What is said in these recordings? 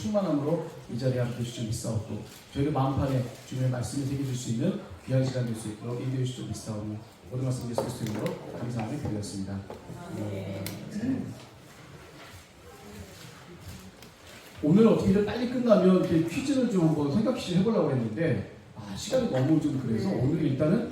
충만함으로 이 자리에 함께 해주신 믿사옵고 저희를 마음판에 주님의 말씀을 새겨줄 수 있는 귀한 시간 될 수 있도록 인도해 주시고 믿사오니 모든 말씀 예수 그리스도 이름으로 감사함을 드렸습니다. 오늘 어떻게든 빨리 끝나면 퀴즈를 좀 한번 생각시 해보려고 했는데 시간이 너무 좀 그래서 오늘 일단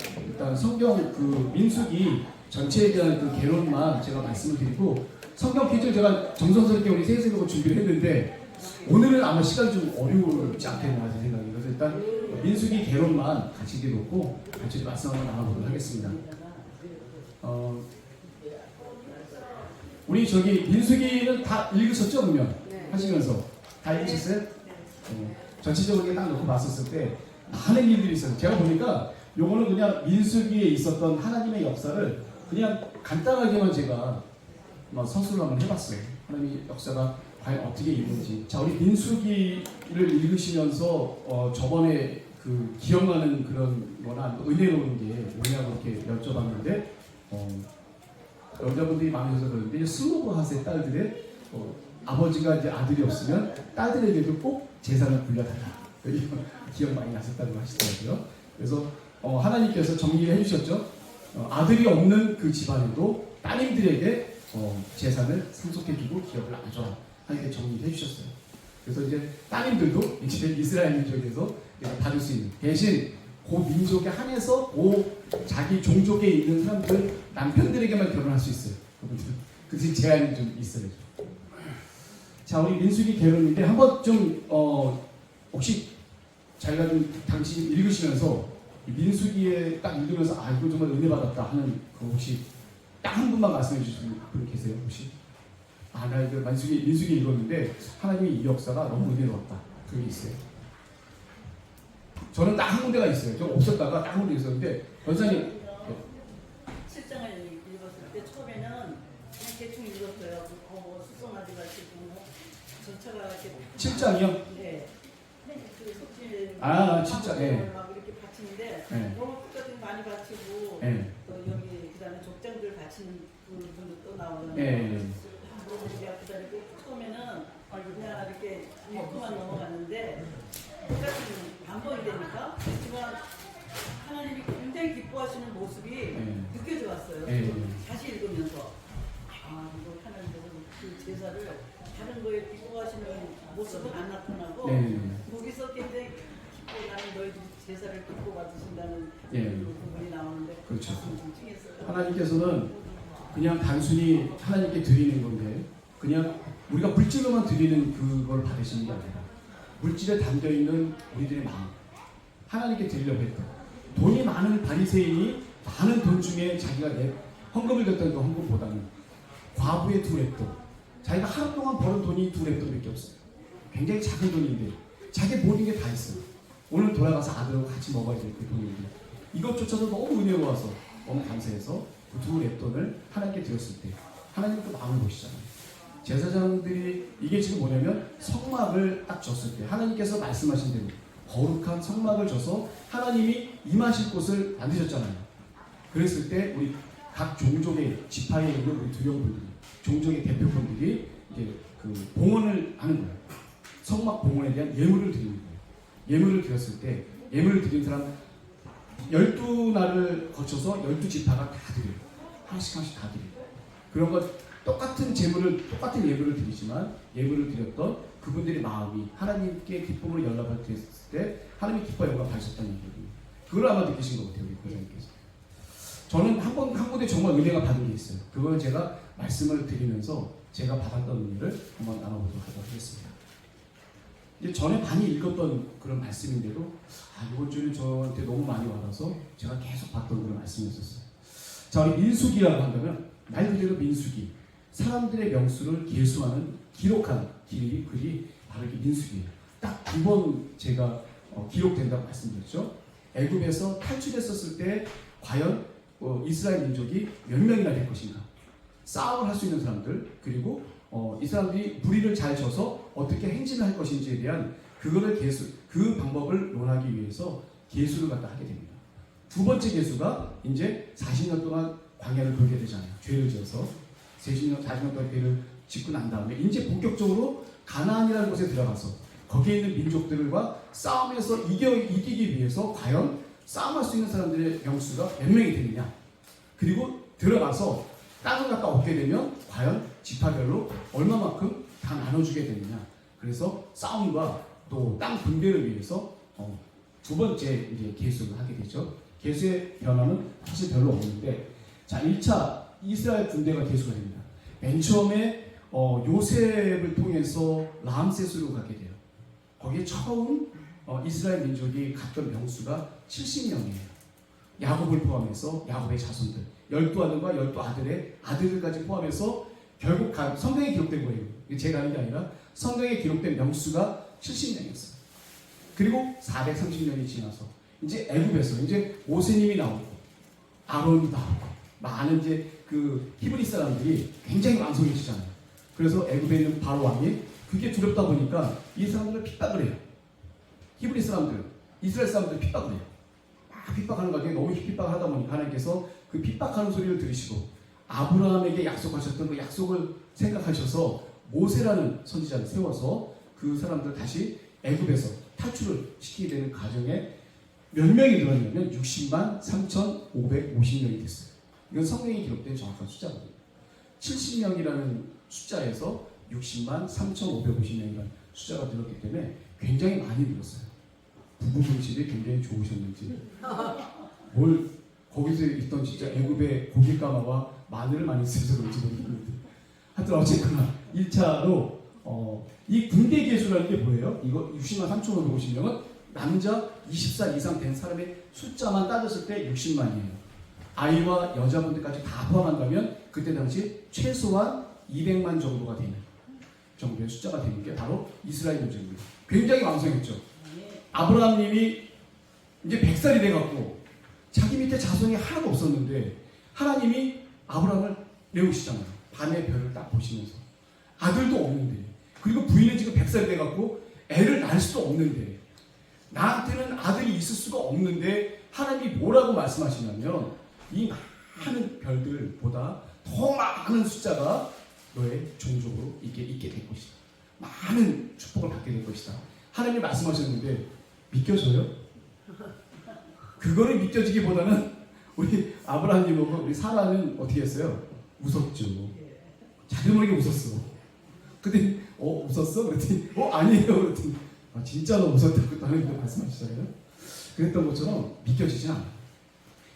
성경 그 민수기 전체에 대한 그 개론만 제가 말씀을 드리고 성경 퀴즈 제가 정성스럽게 우리 세세보고 준비를 했는데 오늘은 아마 시간이 좀 어려울지 않겠나 제 생각이. 그래서 일단 민수기 개론만 같이 놓고 같이 말씀 한번 나눠보도록 하겠습니다. 우리 저기 민수기는 다 읽으셨죠? 그러면 하시면서 다 읽으셨어요? 전체적으로 딱 놓고 봤었을 때 많은 일들이 있어요. 제가 보니까 요거는 그냥 민수기에 있었던 하나님의 역사를 그냥 간단하게만 제가 서술을 한번 해봤어요. 하나님의 역사가 과연 어떻게 있는지. 자, 우리 민수기를 읽으시면서 저번에 그 기억나는 그런 거나 은혜로운 게 뭐냐고 이렇게 여쭤봤는데 여자분들이 많으셔서 그런데 슬로브하세 딸들의 아버지가 이제 아들이 없으면 딸들에게도 꼭 재산을 불려달라. 기억 많이 나셨다고 하시더라고요. 그래서 하나님께서 정리해 주셨죠. 아들이 없는 그 집안에도 따님들에게 재산을 상속해주고 기업을 나눠줘라. 하나님께 정리해 주셨어요. 그래서 이제 따님들도 이제 이스라엘 민족에서 받을 수 있는 대신 그 민족에 한해서 그 자기 종족에 있는 사람들 남편들에게만 결혼할 수 있어요. 그래서 제한이 좀 있어요. 자, 우리 민수기 개론인데 한번 좀 혹시 자기가 좀 당시 읽으시면서 민수기에 딱 읽으면서 이거 정말 은혜 받았다 하는 그 혹시 딱 한 분만 말씀해 주시는 분 계세요? 혹시? 나 이거 민수기 읽었는데 하나님의 이 역사가 너무 은혜로웠다. 그게 있어요. 저는 딱 한 군데가 있어요. 좀 없었다가 딱 한 군데 있었는데 권사님 7장을 읽었을 때 처음에는 그냥 대충 읽었어요. 수송아지 같이 전차가 이렇게 7장이요? 네. 그 속질 7장. 네. 막 이렇게 바치는데 네. 너무 똑같은 많이 바치고 네. 또 여기 그다음에 족장들 바치는 분도 또 나오는 네. 우리가 기다리고 처음에는 그냥 이렇게 읽고만 넘어갔는데 똑같은 반복이 되니까 하지만 하나님이 굉장히 기뻐하시는 모습이 느껴져 왔어요. 다시 읽으면서 이거 하나님께서 그 제사를 다른 거에 기뻐하시는 모습은 안 나타나고 거기서 굉장히 기뻐 나는 너희들이 제사를 기뻐 받으신다는 부분이 나오는데 그렇죠. 좀 찡했어요. 하나님께서는 그냥 단순히 하나님께 드리는 건데 그냥 우리가 물질로만 드리는 그걸 받으시는 게 아니라 물질에 담겨있는 우리들의 마음 하나님께 드리려고 했던 돈이 많은 바리새인이 많은 돈 중에 자기가 헌금을 줬던 그 헌금보다는 과부의 2렙돈 자기가 하루 동안 버는 돈이 2렙돈밖에 없어요. 굉장히 작은 돈인데 자기 모든 게 다 있어요. 오늘 돌아가서 아들하고 같이 먹어야 될 그 돈인데 이것조차도 너무 은혜로워서 너무 감사해서 그 2렙돈을 하나님께 드렸을 때 하나님 그 마음을 보시잖아요. 제사장들이 이게 지금 뭐냐면 성막을 딱 줬을 때 하나님께서 말씀하신 대로 거룩한 성막을 줘서 하나님이 임하실 곳을 만드셨잖아요. 그랬을 때 우리 각 종족의 지파에 있는 우리 두령분들이 종족의 대표분들이 이제 그 봉헌을 하는 거예요. 성막 봉헌에 대한 예물을 드리는 거예요. 예물을 드렸을 때 예물을 드린 사람 12날을 거쳐서 12지파가 다 드려요. 하나씩 다 드려요. 그런 것 똑같은 똑같은 예물을 드리지만 예물을 드렸던 그분들의 마음이 하나님께 기쁨으로 연락을 드렸을 때 하나님이 기뻐 영광 받으셨다는 얘기거든요. 그걸 아마 느끼신 것 같아요. 우리 권사님께서. 저는 한 군데 정말 은혜가 받은 게 있어요. 그걸 제가 말씀을 드리면서 제가 받았던 은혜를 한번 나눠보도록 하겠습니다. 이제 전에 많이 읽었던 그런 말씀인데도 이번 주는 저한테 너무 많이 와닿아서 제가 계속 봤던 그런 말씀이었어요. 자, 우리 민수기라고 한다면 말 그대로 민수기 사람들의 명수를 계수하는 기록한 글이 바로 이게 민수기예요. 딱 2번 제가 기록된다고 말씀드렸죠. 애굽에서 탈출했었을 때 과연 이스라엘 민족이 몇 명이나 될 것인가, 싸움을 할 수 있는 사람들, 그리고 이 사람들이 무리를 잘 져서 어떻게 행진을 할 것인지에 대한 그 방법을 논하기 위해서 계수를 갖다 하게 됩니다. 2번째 계수가 이제 40년 동안 광야를 돌게 되잖아요. 죄를 지어서 40년 동안 죄를 짓고 난 다음에 이제 본격적으로 가나안이라는 곳에 들어가서 거기에 있는 민족들과 싸움에서 이기기 위해서 과연 싸움할 수 있는 사람들의 명수가 몇 명이 되느냐. 그리고 들어가서 땅을 갖다 얻게 되면 과연 지파별로 얼마만큼 다 나눠주게 되느냐. 그래서 싸움과 또 땅 분배를 위해서 두 번째 이제 계수를 하게 되죠. 계수의 변화는 사실 별로 없는데, 자 1차 이스라엘 군대가 계수가 됩니다. 맨 처음에 요셉을 통해서 람세스로 가게 돼요. 거기에 처음 이스라엘 민족이 갔던 명수가 70명이에요. 야곱을 포함해서 야곱의 자손들 12아들과 12아들의 아들들까지 포함해서 결국 성경에 기록된 거예요. 제가 하는 게 아니라 성경에 기록된 명수가 70명이었어요. 그리고 430년이 지나서 이제 애굽에서 이제 모세님이 나오고 아론도 나오고 많은 이제 그 히브리 사람들이 굉장히 왕성해지잖아요. 그래서 애굽에 있는 바로 왕이 그게 두렵다 보니까 이 사람들을 핍박을 해요. 히브리 사람들, 이스라엘 사람들 핍박을 해요. 막 핍박하는 과정에 너무 핍박을 하다 보니까 하나님께서 그 핍박하는 소리를 들으시고 아브라함에게 약속하셨던 그 약속을 생각하셔서 모세라는 선지자를 세워서 그 사람들 다시 애굽에서 탈출을 시키게 되는 과정에 몇 명이 늘었냐면 60만 3,550명이 됐어요. 이건 성경에 기록된 정확한 숫자거든요. 70명이라는 숫자에서 60만 3,550명이라는 숫자가 늘었기 때문에 굉장히 많이 늘었어요. 부부 분실이 굉장히 좋으셨는지 뭘 거기서 있던 진짜 애굽의 고깃가마와 마늘을 많이 쓰셔서 그런지 모르겠는데 하여튼 어쨌거나 1차로 이 군대 계수라는 게 뭐예요? 이거 60만 3,550명은 남자 20살 이상 된 사람의 숫자만 따졌을 때 60만이에요. 아이와 여자분들까지 다 포함한다면 그때 당시 최소한 200만 정도가 되는 정도의 숫자가 되는 게 바로 이스라엘 민족입니다. 굉장히 왕성했죠. 아브라함님이 이제 100살이 돼갖고 자기 밑에 자손이 하나도 없었는데 하나님이 아브라함을 내우시잖아요. 밤의 별을 딱 보시면서 아들도 없는데, 그리고 부인은 지금 100살이 돼갖고 애를 낳을 수도 없는데, 나한테는 아들이 있을 수가 없는데 하나님이 뭐라고 말씀하시냐면 이 많은 별들보다 더 많은 숫자가 너의 종족으로 있게 될 것이다. 많은 축복을 받게 될 것이다. 하나님이 말씀하셨는데 믿겨져요? 그거를 믿겨지기보다는 우리 아브라함님하고 우리 사라는 어떻게 했어요? 웃었죠. 자기도 모르게 웃었어. 근데 웃었어? 그랬더니 아니에요. 그랬더니 진짜로 웃었다고 하나님도 말씀하시잖아요. 그랬던 것처럼 믿겨지지 않아요.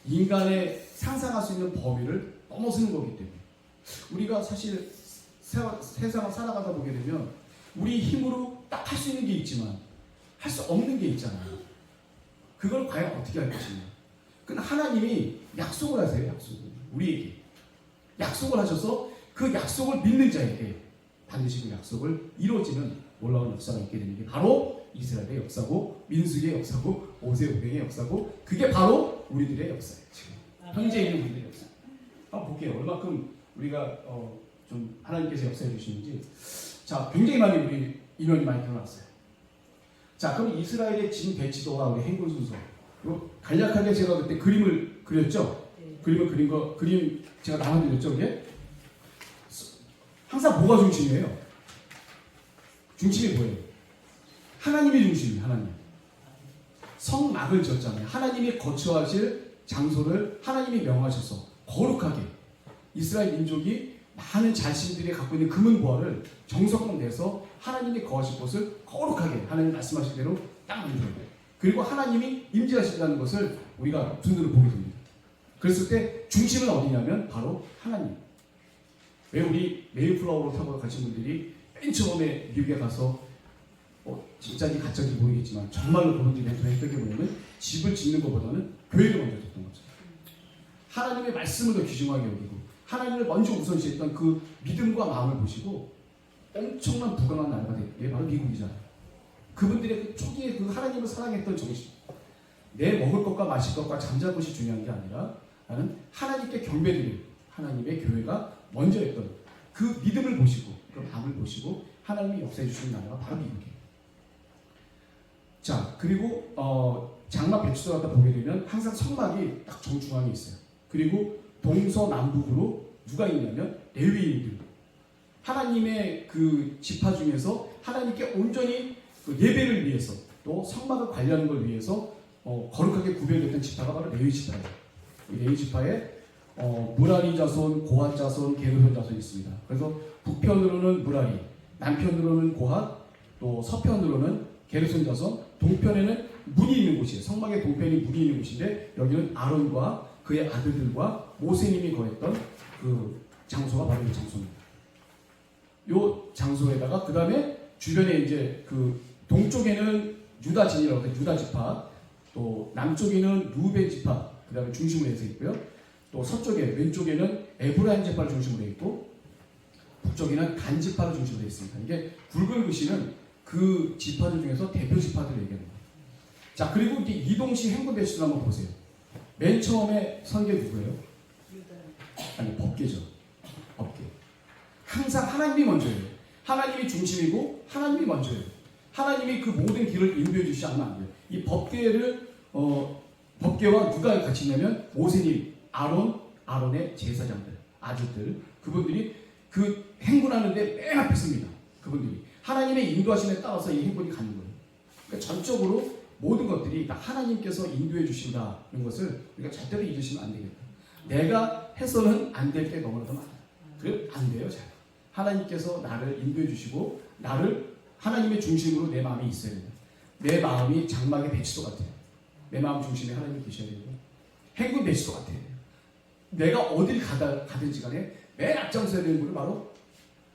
인간의 상상할 수 있는 범위를 넘어서는 거기 때문에 우리가 사실 세상을 살아가다 보게 되면 우리 힘으로 딱 할 수 있는 게 있지만 할 수 없는 게 있잖아요. 그걸 과연 어떻게 할 것이냐. 그건 하나님이 약속을 하세요. 약속을. 우리에게 약속을 하셔서 그 약속을 믿는 자에게 반드시 그 약속을 이루어지는 놀라운 역사가 있게 되는 게 바로 이스라엘의 역사고, 민수기의 역사고, 오세오병의 역사고, 그게 바로 우리들의 역사예요. 지금 현재 있는 우리들의 역사. 한번 볼게요. 얼마큼 우리가 좀 하나님께서 역사해 주시는지. 자, 굉장히 많이 우리 인원이 많이 들어왔어요. 자, 그럼 이스라엘의 진 배치도와 우리 행군 순서. 그리고 간략하게 제가 그때 그림을 그렸죠. 그림을 그린 거, 그림 제가 나눠드렸죠. 이게 항상 뭐가 중심이에요? 중심이 뭐예요? 하나님이 중심이에요. 하나님. 성막을 지었잖아요. 하나님이 거처하실 장소를 하나님이 명하셔서 거룩하게 이스라엘 민족이 많은 자신들이 갖고 있는 금은 보화를 정성껏 내서 하나님이 거하실 곳을 거룩하게 하나님 말씀하신 대로 딱 만들어요. 그리고 하나님이 임재하신다는 것을 우리가 눈으로 보게 됩니다. 그랬을 때 중심은 어디냐면 바로 하나님. 왜 우리 메이플라워로 타고 가신 분들이 맨 처음에 미국에 가서 진짜인지 가짜인지 모르겠지만 정말로 그런 일이 했던 게 뭐냐면 집을 짓는 것보다는 교회를 먼저 줬던 거죠. 하나님의 말씀을 더 귀중하게 여기고 하나님을 먼저 우선시했던 그 믿음과 마음을 보시고 엄청난 부강한 나라가 된 게 바로 미국이잖아요. 그분들의 그 초기에 그 하나님을 사랑했던 정신, 내 먹을 것과 마실 것과 잠잘 것이 중요한 게 아니라 나는 하나님께 경배드리는 하나님의 교회가 먼저 했던 그 믿음을 보시고 그 마음을 보시고 하나님이 역사해 주시는 나라가 바로 미국이에요. 자, 그리고 장막 배치도 갖다 보게 되면 항상 성막이 딱 정중앙에 있어요. 그리고 동서남북으로 누가 있냐면 레위인들. 하나님의 그 지파 중에서 하나님께 온전히 그 예배를 위해서 또 성막을 관리하는 걸 위해서 거룩하게 구별됐던 지파가 바로 레위 지파예요. 이 레위 지파에 무라리 자손, 고핫 자손, 게르손 자손이 있습니다. 그래서 북편으로는 무라리, 남편으로는 고핫, 또 서편으로는 게르손 자손, 동편에는 문이 있는 곳이에요. 성막의 동편이 문이 있는 곳인데 여기는 아론과 그의 아들들과 모세님이 거했던 그 장소가 바로 이 장소입니다. 이 장소에다가 그 다음에 주변에 이제 그 동쪽에는 유다 진이라고 해서 유다 지파, 또 남쪽에는 루벤 지파, 그 다음에 중심으로 해서 있고요. 또 서쪽에 왼쪽에는 에브라임 지파를 중심으로 있고 북쪽에는 단 지파를 중심으로 되어 있습니다. 이게 굵은 글씨는 그 지파들 중에서 대표 지파들을 얘기하는 거예요. 자, 그리고 이제 이동시 행군 배치도 한번 보세요. 맨 처음에 선계 누구예요? 아니, 법계죠. 법계. 항상 하나님이 먼저예요. 하나님이 중심이고 하나님이 먼저예요. 하나님이 그 모든 길을 인도해 주시지 않으면 안 돼요. 이 법계를 법계와 누가 같이 있냐면 모세님, 아론의 제사장들, 아들들, 그분들이 그 행군하는데 맨 앞에 섭니다. 그분들이 하나님의 인도하심에 따라서 이 행군이 가는 거예요. 그러니까 전적으로 모든 것들이 다 하나님께서 인도해 주신다는 것을 우리가 절대로 잊으시면 안 되겠다. 내가 해서는 안 될 때 너무나도 많아요. 그래 안 돼요, 잘. 하나님께서 나를 인도해 주시고 나를 하나님의 중심으로 내 마음이 있어야 돼요. 내 마음이 장막의 배치도 같아요. 내 마음 중심에 하나님이 계셔야 되고 행군 배치도 같아요. 내가 어딜 가든지 간에 맨 앞장서야 되는 분은 바로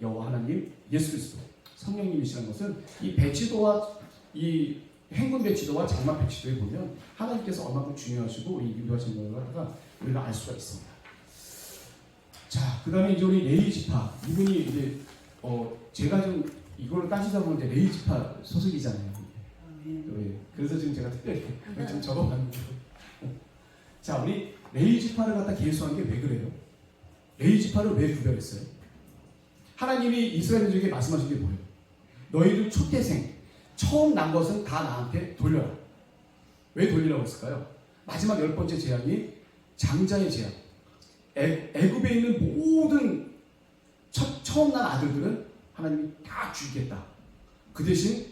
여호와 하나님, 예수 그리스도, 성령님이시라는 것은 이 배치도와 이 행군 배치도와 장막 배치도에 보면 하나님께서 얼마큼 중요하시고 이 인도하시는 걸 갖다가 우리가 알 수가 있습니다. 자, 그 다음에 이제 우리 레위 지파, 이분이 이제 제가 좀 이거를 따지다 보면 이제 레위 지파 소속이잖아요. 네. 그래서 지금 제가 특별히 좀 적어봤는데, 자, 우리 레위 지파를 갖다 계수한 게 왜 그래요? 레위 지파를 왜 구별했어요? 하나님이 이스라엘인들에게 말씀하신 게 뭐예요? 너희들 초태생, 처음 난 것은 다 나한테 돌려라. 왜 돌리라고 했을까요? 마지막 10번째 제약이 장자의 제약. 애굽에 있는 모든 처음 난 아들들은 하나님이 다 죽이겠다. 그 대신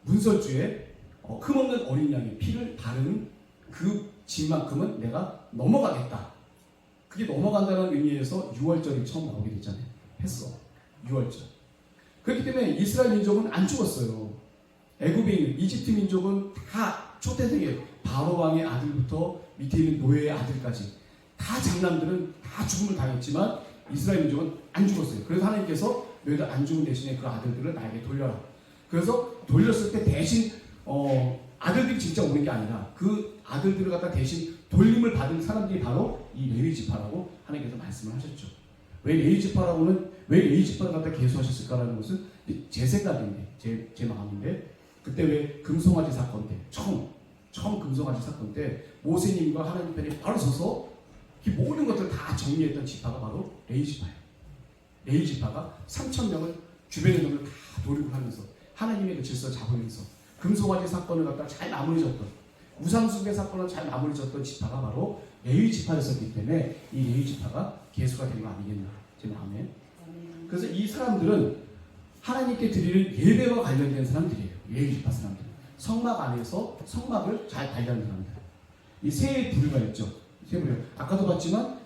문설주에 흠없는 어린 양의 피를 바르는 그 집만큼은 내가 넘어가겠다. 그게 넘어간다는 의미에서 6월절이 처음 나오게 됐잖아요. 했어. 6월절. 그렇기 때문에 이스라엘 민족은 안 죽었어요. 애굽에 있는 이집트 민족은 다 초대생에 바로 왕의 아들부터 밑에 있는 노예의 아들까지 다 장남들은 다 죽음을 당했지만 이스라엘 민족은 안 죽었어요. 그래서 하나님께서 너희들 안 죽은 대신에 그 아들들을 나에게 돌려라. 그래서 돌렸을 때 대신 아들들이 진짜 오는 게 아니라 그 아들들을 갖다 대신 돌림을 받은 사람들이 바로 이 레위 지파라고 하나님께서 말씀을 하셨죠. 왜 레위 지파를 갖다 계수하셨을까라는 것은 제 생각인데, 제 마음인데, 그때 왜 금송아지 사건 때 처음 금송아지 사건 때 모세님과 하나님 편에 바로 서서 이 모든 것들을 다 정리했던 지파가 바로 레위 지파예요. 레위 지파가 3,000명을 주변의 놈을 다 노력을 하면서 하나님의 그 질서를 잡으면서 금송아지 사건을 갖다 잘 마무리 졌던, 우상숭배 사건을 잘 마무리 졌던 지파가 바로 레위 지파였었기 때문에 이 레위 지파가 계수가 된 거 아니겠나, 제 마음에. 그래서 이 사람들은 하나님께 드리는 예배와 관련된 사람들이에요. 레위 지파 사람들. 성막 안에서 성막을 잘 관리하는 사람들. 이 세 부류가 있죠. 세 부류. 아까도 봤지만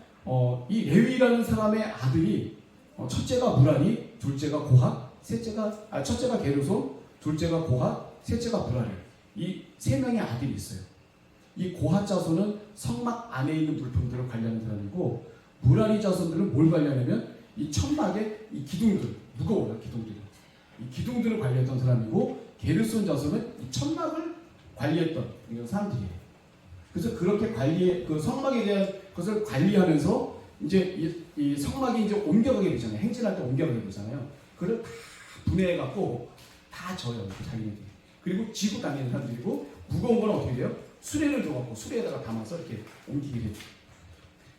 이 레위라는 사람의 아들이 첫째가 무라리, 둘째가 고핫, 첫째가 게르손, 둘째가 고핫, 셋째가 무라리. 이 세 명의 아들이 있어요. 이 고핫 자손은 성막 안에 있는 물품들을 관리하는 사람이고, 무라리 자손들은 뭘 관리하냐면 이 천막의 이 기둥들, 무거워요, 기둥들이. 이 기둥들을 관리했던 사람이고, 게르손 자손은 이 천막을 관리했던 이런 사람들이에요. 그래서 그렇게 그 성막에 대한 것을 관리하면서 이제 이 성막이 이제 옮겨가게 되잖아요. 행진할 때 옮겨가게 되잖아요. 그걸 다 분해해갖고 다 져요, 자기네들이. 그리고 지고 다니는 사람들이고, 무거운 건 어떻게 돼요? 수레를 줘갖고 수레에다가 담아서 이렇게 옮기게 되죠.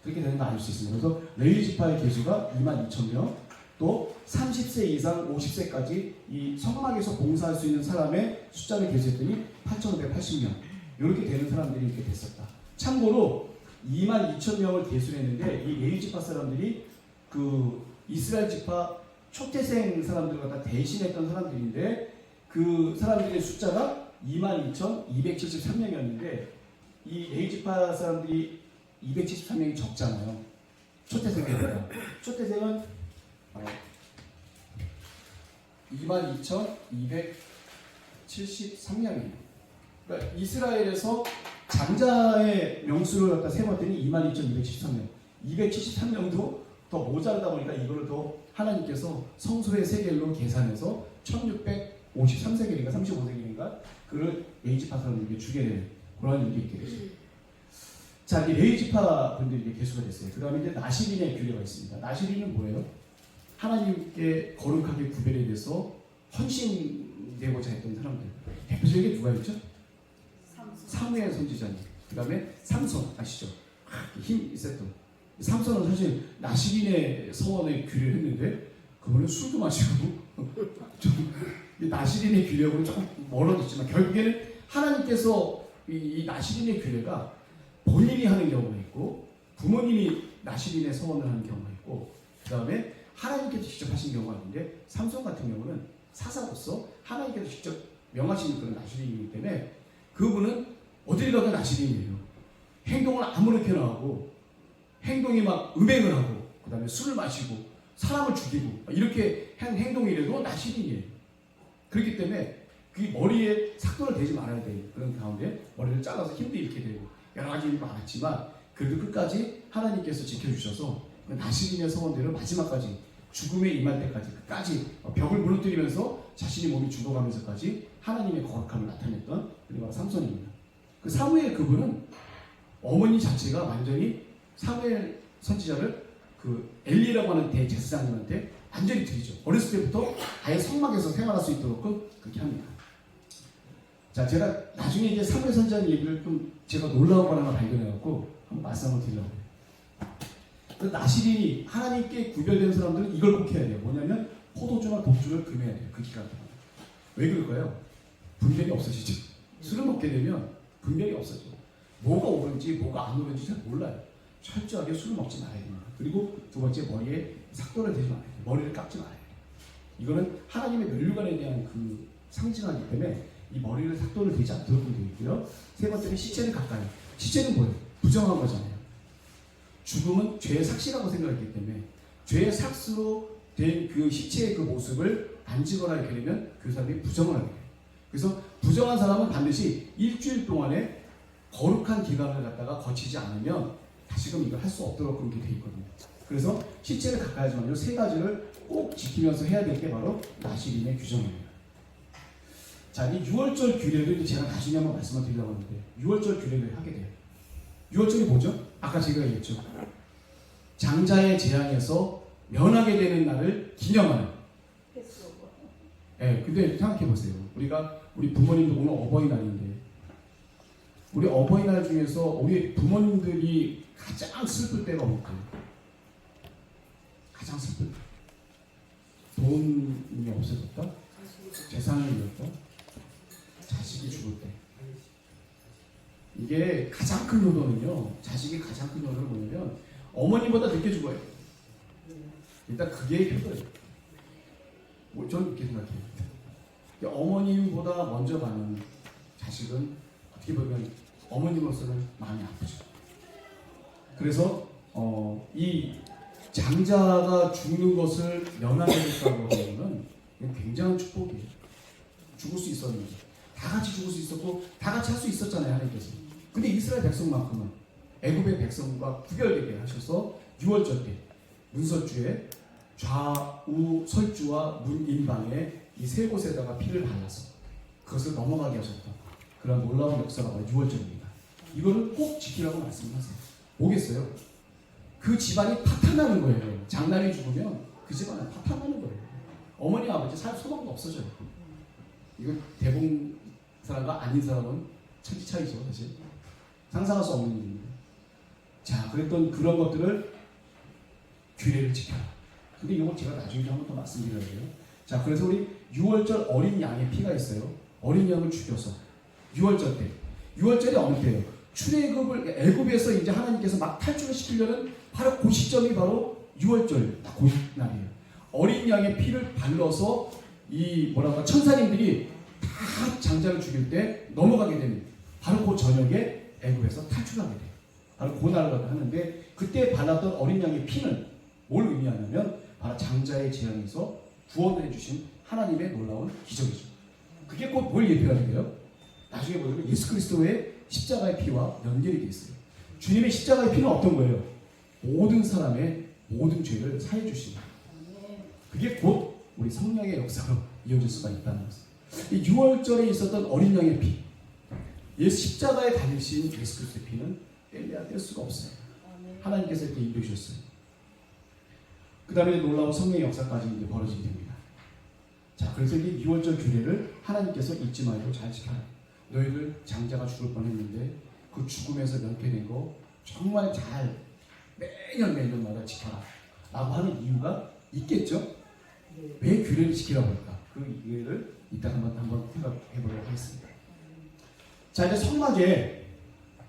그렇게 되는 거 알 수 있습니다. 그래서 레위 지파의 계수가 22,000명, 또 30세 이상 50세까지 이 성막에서 봉사할 수 있는 사람의 숫자를 계수했더니 8,580명. 이렇게 되는 사람들이 이렇게 됐었다. 참고로 22,000명을 계수했는데 이 레위 지파 사람들이 그 이스라엘 지파 초태생 사람들을 갖다 대신했던 사람들인데 그 사람들의 숫자가 22,273명이었는데 이 레위지파 사람들이 273명이 적잖아요. 초태생이니까. 초태생은 22,273명이에요. 그러니까 이스라엘에서 장자의 명수를 갖다 세봤더니 22,273명. 273명도 더 모자르다 보니까 이거를 더 하나님께서 성소의 세겔로 계산해서 1653세겔인가 35세겔인가 그를 레위지파 사람들에게 주게 되는 그런 일이 있게 되죠. 자, 이 레위지파 분들이 이제 개수가 됐어요. 그 다음에 이제 나시린의 규례가 있습니다. 나시린은 뭐예요? 하나님께 거룩하게 구별에 대해서 헌신되고자 했던 사람들. 대표적인 게 누가 있죠? 사무엘 선지자님. 그 다음에 삼손 아시죠? 힘 있었던. 삼손은 사실 나시린의 서원에 규례를 했는데 그분은 술도 마시고 좀 나시린의 규례하고는 조금 멀어졌지만 결국에는 하나님께서 이 나시린의 규례가 본인이 하는 경우가 있고 부모님이 나시린의 서원을 하는 경우가 있고 그 다음에 하나님께서 직접 하신 경우가 있는데 삼손 같은 경우는 사사로서 하나님께서 직접 명하신 그런 나시린이기 때문에 그분은 어딜 가도 나시린이에요. 행동을 아무렇게나 하고 행동이 막 음행을 하고 그 다음에 술을 마시고 사람을 죽이고 이렇게 한 행동이라도 나시린이에요. 그렇기 때문에 그 머리에 삭도를 대지 말아야 돼요. 그런 가운데 머리를 잘라서 힘도 잃게 되고 여러 가지 일이 많았지만 그래도 끝까지 하나님께서 지켜주셔서 그 나시린의 서원대로 마지막까지 죽음에 임할 때까지 벽을 무너뜨리면서 자신의 몸이 죽어가면서까지 하나님의 거룩함을 나타냈던 그리고 바로 삼손입니다. 그 사무엘 그분은 어머니 자체가 완전히 사무엘 선지자를 그 엘리라고 하는 대제사장님한테 완전히 드리죠. 어렸을 때부터 아예 성막에서 생활할 수 있도록 그렇게 합니다. 자, 제가 나중에 이제 사무엘 선지자님 얘기를 좀 제가 놀라운 걸 하나 발견해갖고 한번 말씀 한번 드리려고 해요. 그 나시린이 하나님께 구별된 사람들은 이걸 꼭 해야 돼요. 뭐냐면 포도주나 독주를 금해야 돼요. 그 기간 동안. 왜 그럴까요? 분별이 없어지죠. 술을 먹게 되면 분별이 없어져. 뭐가 옳은지 뭐가 안 옳은지 잘 몰라요. 철저하게 술을 먹지 말아야 됩니다. 그리고 두 번째 머리에 삭도를 대지 말아야 돼요. 머리를 깎지 말아야 돼요. 이거는 하나님의 면류관에 대한 그 상징하기 때문에 이 머리를 삭도를 대지 않도록 되어 있고요. 세 번째는 시체를 가까이. 시체는 뭐예요? 부정한 거잖아요. 죽음은 죄의 삭시라고 생각했기 때문에 죄의 삭스로 된 그 시체의 그 모습을 만지거나 이렇게 되면 그 사람이 부정을 하게 돼요. 그래서 부정한 사람은 반드시 일주일 동안에 거룩한 기간을 갖다가 거치지 않으면 다시금 이걸 할 수 없도록 그렇게 되어 있거든요. 그래서 시체를 가까이 하지 말고 세 가지를 꼭 지키면서 해야 될 게 바로 나시린의 규정입니다. 자, 이 6월절 규례를 제가 나중에 한번 말씀을 드리려고 하는데 6월절 규례를 하게 돼요. 6월절이 뭐죠? 아까 제가 얘기했죠. 장자의 재앙에서 면하게 되는 날을 기념하는. 네, 근데 생각해 보세요. 우리 부모님도 오늘 어버이날인데 우리 어버이날 중에서 우리 부모님들이 가장 슬플 때가 뭘까요? 가장 슬플 때. 돈이 없어졌다? 재산을 잃었다? 자식이 죽을 때. 이게 가장 큰 효도는요. 자식이 가장 큰 효도는 뭐냐면 어머니보다 늦게 죽어요. 일단 그게 효도예요. 저는 그렇게 생각해요. 어머님보다 먼저 가는 자식은 어떻게 보면 어머님으로서는 마음이 아프죠. 그래서 이 장자가 죽는 것을 면하게 됐다고 하면 굉장한 축복이에요. 죽을 수 있었는데 다 같이 죽을 수 있었고 다 같이 할 수 있었잖아요. 하나님께서. 근데 이스라엘 백성만큼은 애굽의 백성과 구별되게 하셔서 6월절 때 문설주에 좌우 설주와 문인방에 이 세 곳에다가 피를 발라서 그것을 넘어가게 하셨던 그런 놀라운 역사가 바로 6월절입니다. 이거를 꼭 지키라고 말씀하세요. 오겠어요? 그 집안이 파탄나는 거예요. 장남이 죽으면 그 집안은 파탄나는 거예요. 어머니 아버지 살 소망도 없어져요. 이건 대부분 사람과 아닌 사람은 천지 차이죠, 사실. 상상할 수 없는 일입니다. 자, 그랬던 그런 것들을 규례를 지켜라. 근데 이건 제가 나중에 한 번 더 말씀드려야 돼요. 자, 그래서 우리 6월절 어린 양의 피가 있어요. 어린 양을 죽여서 6월절 때. 6월절이 어느 때예요? 출애굽을 애굽에서 이제 하나님께서 막 탈출을 시키려는 바로 그 시점이 바로 6월절 딱 그 날이에요. 어린 양의 피를 발라서 이 뭐랄까 천사님들이 다 장자를 죽일 때 넘어가게 되는 바로 그 저녁에 애굽에서 탈출하게 돼요. 바로 고날을 하는데 그때 발랐던 어린 양의 피는 뭘 의미하냐면 바로 장자의 재앙에서 구원을 해주신 하나님의 놀라운 기적이죠. 그게 곧 뭘 예표하는 거예요? 나중에 보면 예수 그리스도의 십자가의 피와 연결이 되어 있어요. 주님의 십자가의 피는 어떤 거예요? 모든 사람의 모든 죄를 사해 주시는. 그게 곧 우리 성령의 역사로 이어질 수가 있다는 것입니다. 이 6월절에 있었던 어린 양의 피, 예수 십자가에 달리신 예수 그리스도의 피는 뗄래야 뗄 수가 없어요. 하나님께서 이렇게 인도해 주셨어요. 그 다음에 놀라운 성령의 역사까지 이제 벌어지게 됩니다. 자, 그래서 이 6월절 규례를 하나님께서 잊지 말고 잘 지켜라. 너희들 장자가 죽을 뻔했는데 그 죽음에서 면케된 거 정말 잘 매년마다 지켜라 라고 하는 이유가 있겠죠? 왜 규례를 지키라고 할까? 그 이유를 이따 한번 생각해 보도록 하겠습니다. 자, 이제 성막에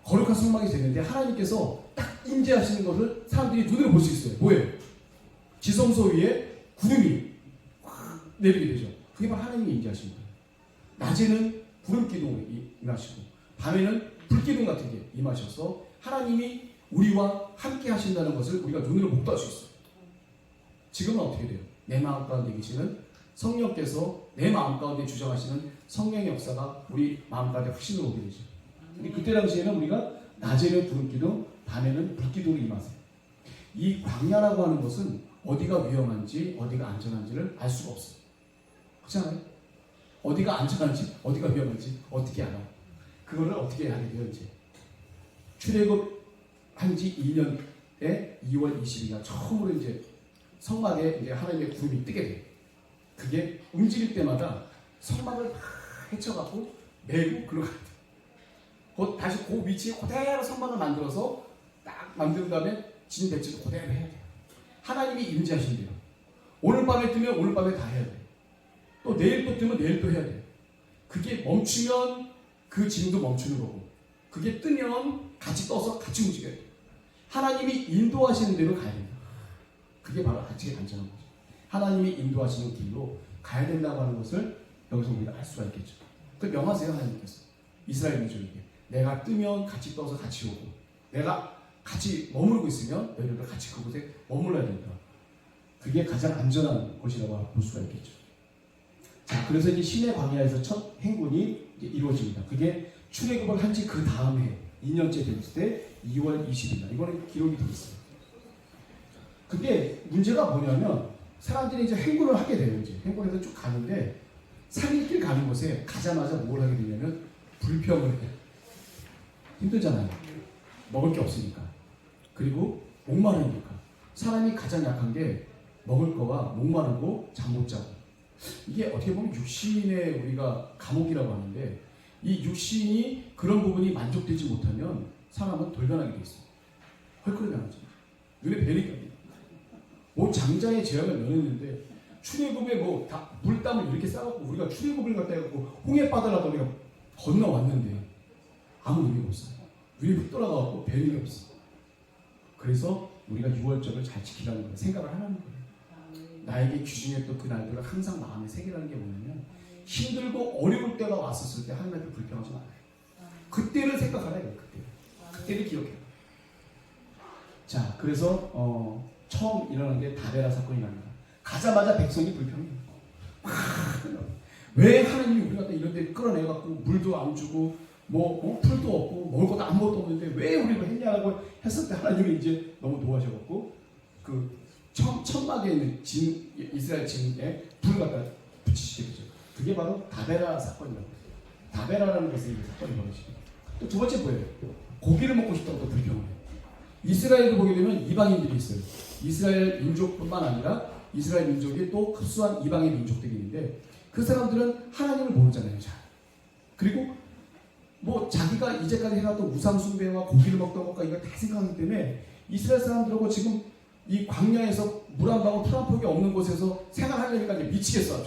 거룩한 성막이 되는데 하나님께서 딱 임재하시는 것을 사람들이 눈으로 볼 수 있어요. 뭐예요? 지성소 위에 구름이 확 내리게 되죠. 그게 바로 하나님이 임재하시는 거예요. 낮에는 구름 기둥이 임하시고 밤에는 불기둥 같은 게 임하셔서 하나님이 우리와 함께 하신다는 것을 우리가 눈으로 목도할 수 있어요. 지금은 어떻게 돼요? 내 마음 가운데 계시는 성령께서 내 마음 가운데 주장하시는 성령의 역사가 우리 마음 가운데 확신을 오게 되죠. 근데 그때 당시에는 우리가 낮에는 구름 기둥, 밤에는 불기둥이 임하세요. 이 광야라고 하는 것은 어디가 위험한지 어디가 안전한지를 알 수가 없어요. 그렇잖아요? 어디가 안전한지 어디가 위험한지 어떻게 알아요? 그거를 어떻게 하게 돼요? 이제 출애굽 한지 2년에 2월 20일날 처음으로 이제 성막에 이제 하나님의 구름이 뜨게 돼요. 그게 움직일 때마다 성막을 다 헤쳐갖고 메고 글로 가야 돼요. 곧 다시 그 위치에 그대로 성막을 만들어서 딱 만든 다음에 진 배치도 그대로 해야 돼요. 하나님이 임재하신대요. 오늘 밤에 뜨면 오늘 밤에 다 해야 돼요. 또 내일 또 뜨면 내일 또 해야 돼요. 그게 멈추면 그 진도 멈추는 거고 그게 뜨면 같이 떠서 같이 움직여야 돼요. 하나님이 인도하시는 대로 가야 된다. 그게 바로 같이 안전한 거죠. 하나님이 인도하시는 길로 가야 된다고 하는 것을 여기서 우리가 알 수가 있겠죠. 그 명하세요. 하나님께서 이스라엘 민족에게 내가 뜨면 같이 떠서 같이 오고 내가 같이 머무르고 있으면 너희들도 같이 그곳에 머물러야 된다. 그게 가장 안전한 것이라고 볼 수가 있겠죠. 자, 그래서 이제 시내 광야에서 첫 행군이 이제 이루어집니다. 그게 출애굽을 한 지 그 다음 해 2년째 됐을 때 2월 20일 날 이거는 기록이 되어 있어요. 근데 문제가 뭐냐면 사람들이 이제 행군을 하게 돼요. 이제 행군해서 쭉 가는데 산길 가는 곳에 가자마자 뭘 하게 되냐면 불평을 해요. 힘들잖아요. 먹을 게 없으니까. 그리고 목마르니까. 사람이 가장 약한 게 먹을 거와 목마르고 잠 못 자고. 이게 어떻게 보면 육신의 우리가 감옥이라고 하는데 이 육신이 그런 부분이 만족되지 못하면 사람은 돌변하게 돼 있어요. 헐크를 변하죠. 눈에 뵈니까. 뭐 장자의 재앙을 면했는데 출애굽에 뭐 다 물땀을 이렇게 싸갖고 우리가 출애굽을 갖다 해갖고 홍해 바다라고 우리가 건너왔는데 아무 의미가 없어요. 눈이 훅 돌아가갖고 별 일이 없어. 그래서 우리가 6월절을 잘 지키라는 거예요. 생각을 하라는 거예요. 나에게 귀중했던 그 날들을 항상 마음에 새기라는 게 뭐냐면 힘들고 어려울 때가 왔었을 때 하나님한테 불평하지 말아요. 그때를 생각하라 이거예요. 그때를 기억해요. 자, 그래서 처음 일어난 게 다베라 사건이 납니다. 가자마자 백성이 불평해요. 왜 하나님이 우리 갖다 이런 데 끌어내갖고 물도 안 주고 풀도 없고 먹을 것도 아무것도 없는데 왜 우리가 했냐고 했을 때 하나님이 이제 너무 노하셔갖고 그 천막에 있는 이스라엘 진에 불을 갖다 붙이시게 되죠. 그게 바로 다베라 사건이라고 해요. 다베라라는 것이 사건이 벌어집니다. 또 두 번째 뭐예요? 고기를 먹고 싶다고 또 불평을 해요. 이스라엘을 보게 되면 이방인들이 있어요. 이스라엘 민족뿐만 아니라 이스라엘 민족이 또 흡수한 이방의 민족들이 있는데 그 사람들은 하나님을 모르잖아요. 잘. 그리고 뭐 자기가 이제까지 해놨던 우상 숭배와 고기를 먹던 것과 이걸 다 생각하기 때문에 이스라엘 사람들하고 지금 이 광야에서 물 한 방울 풀 한 폭이 없는 곳에서 생활하려니까 이제 미치겠어.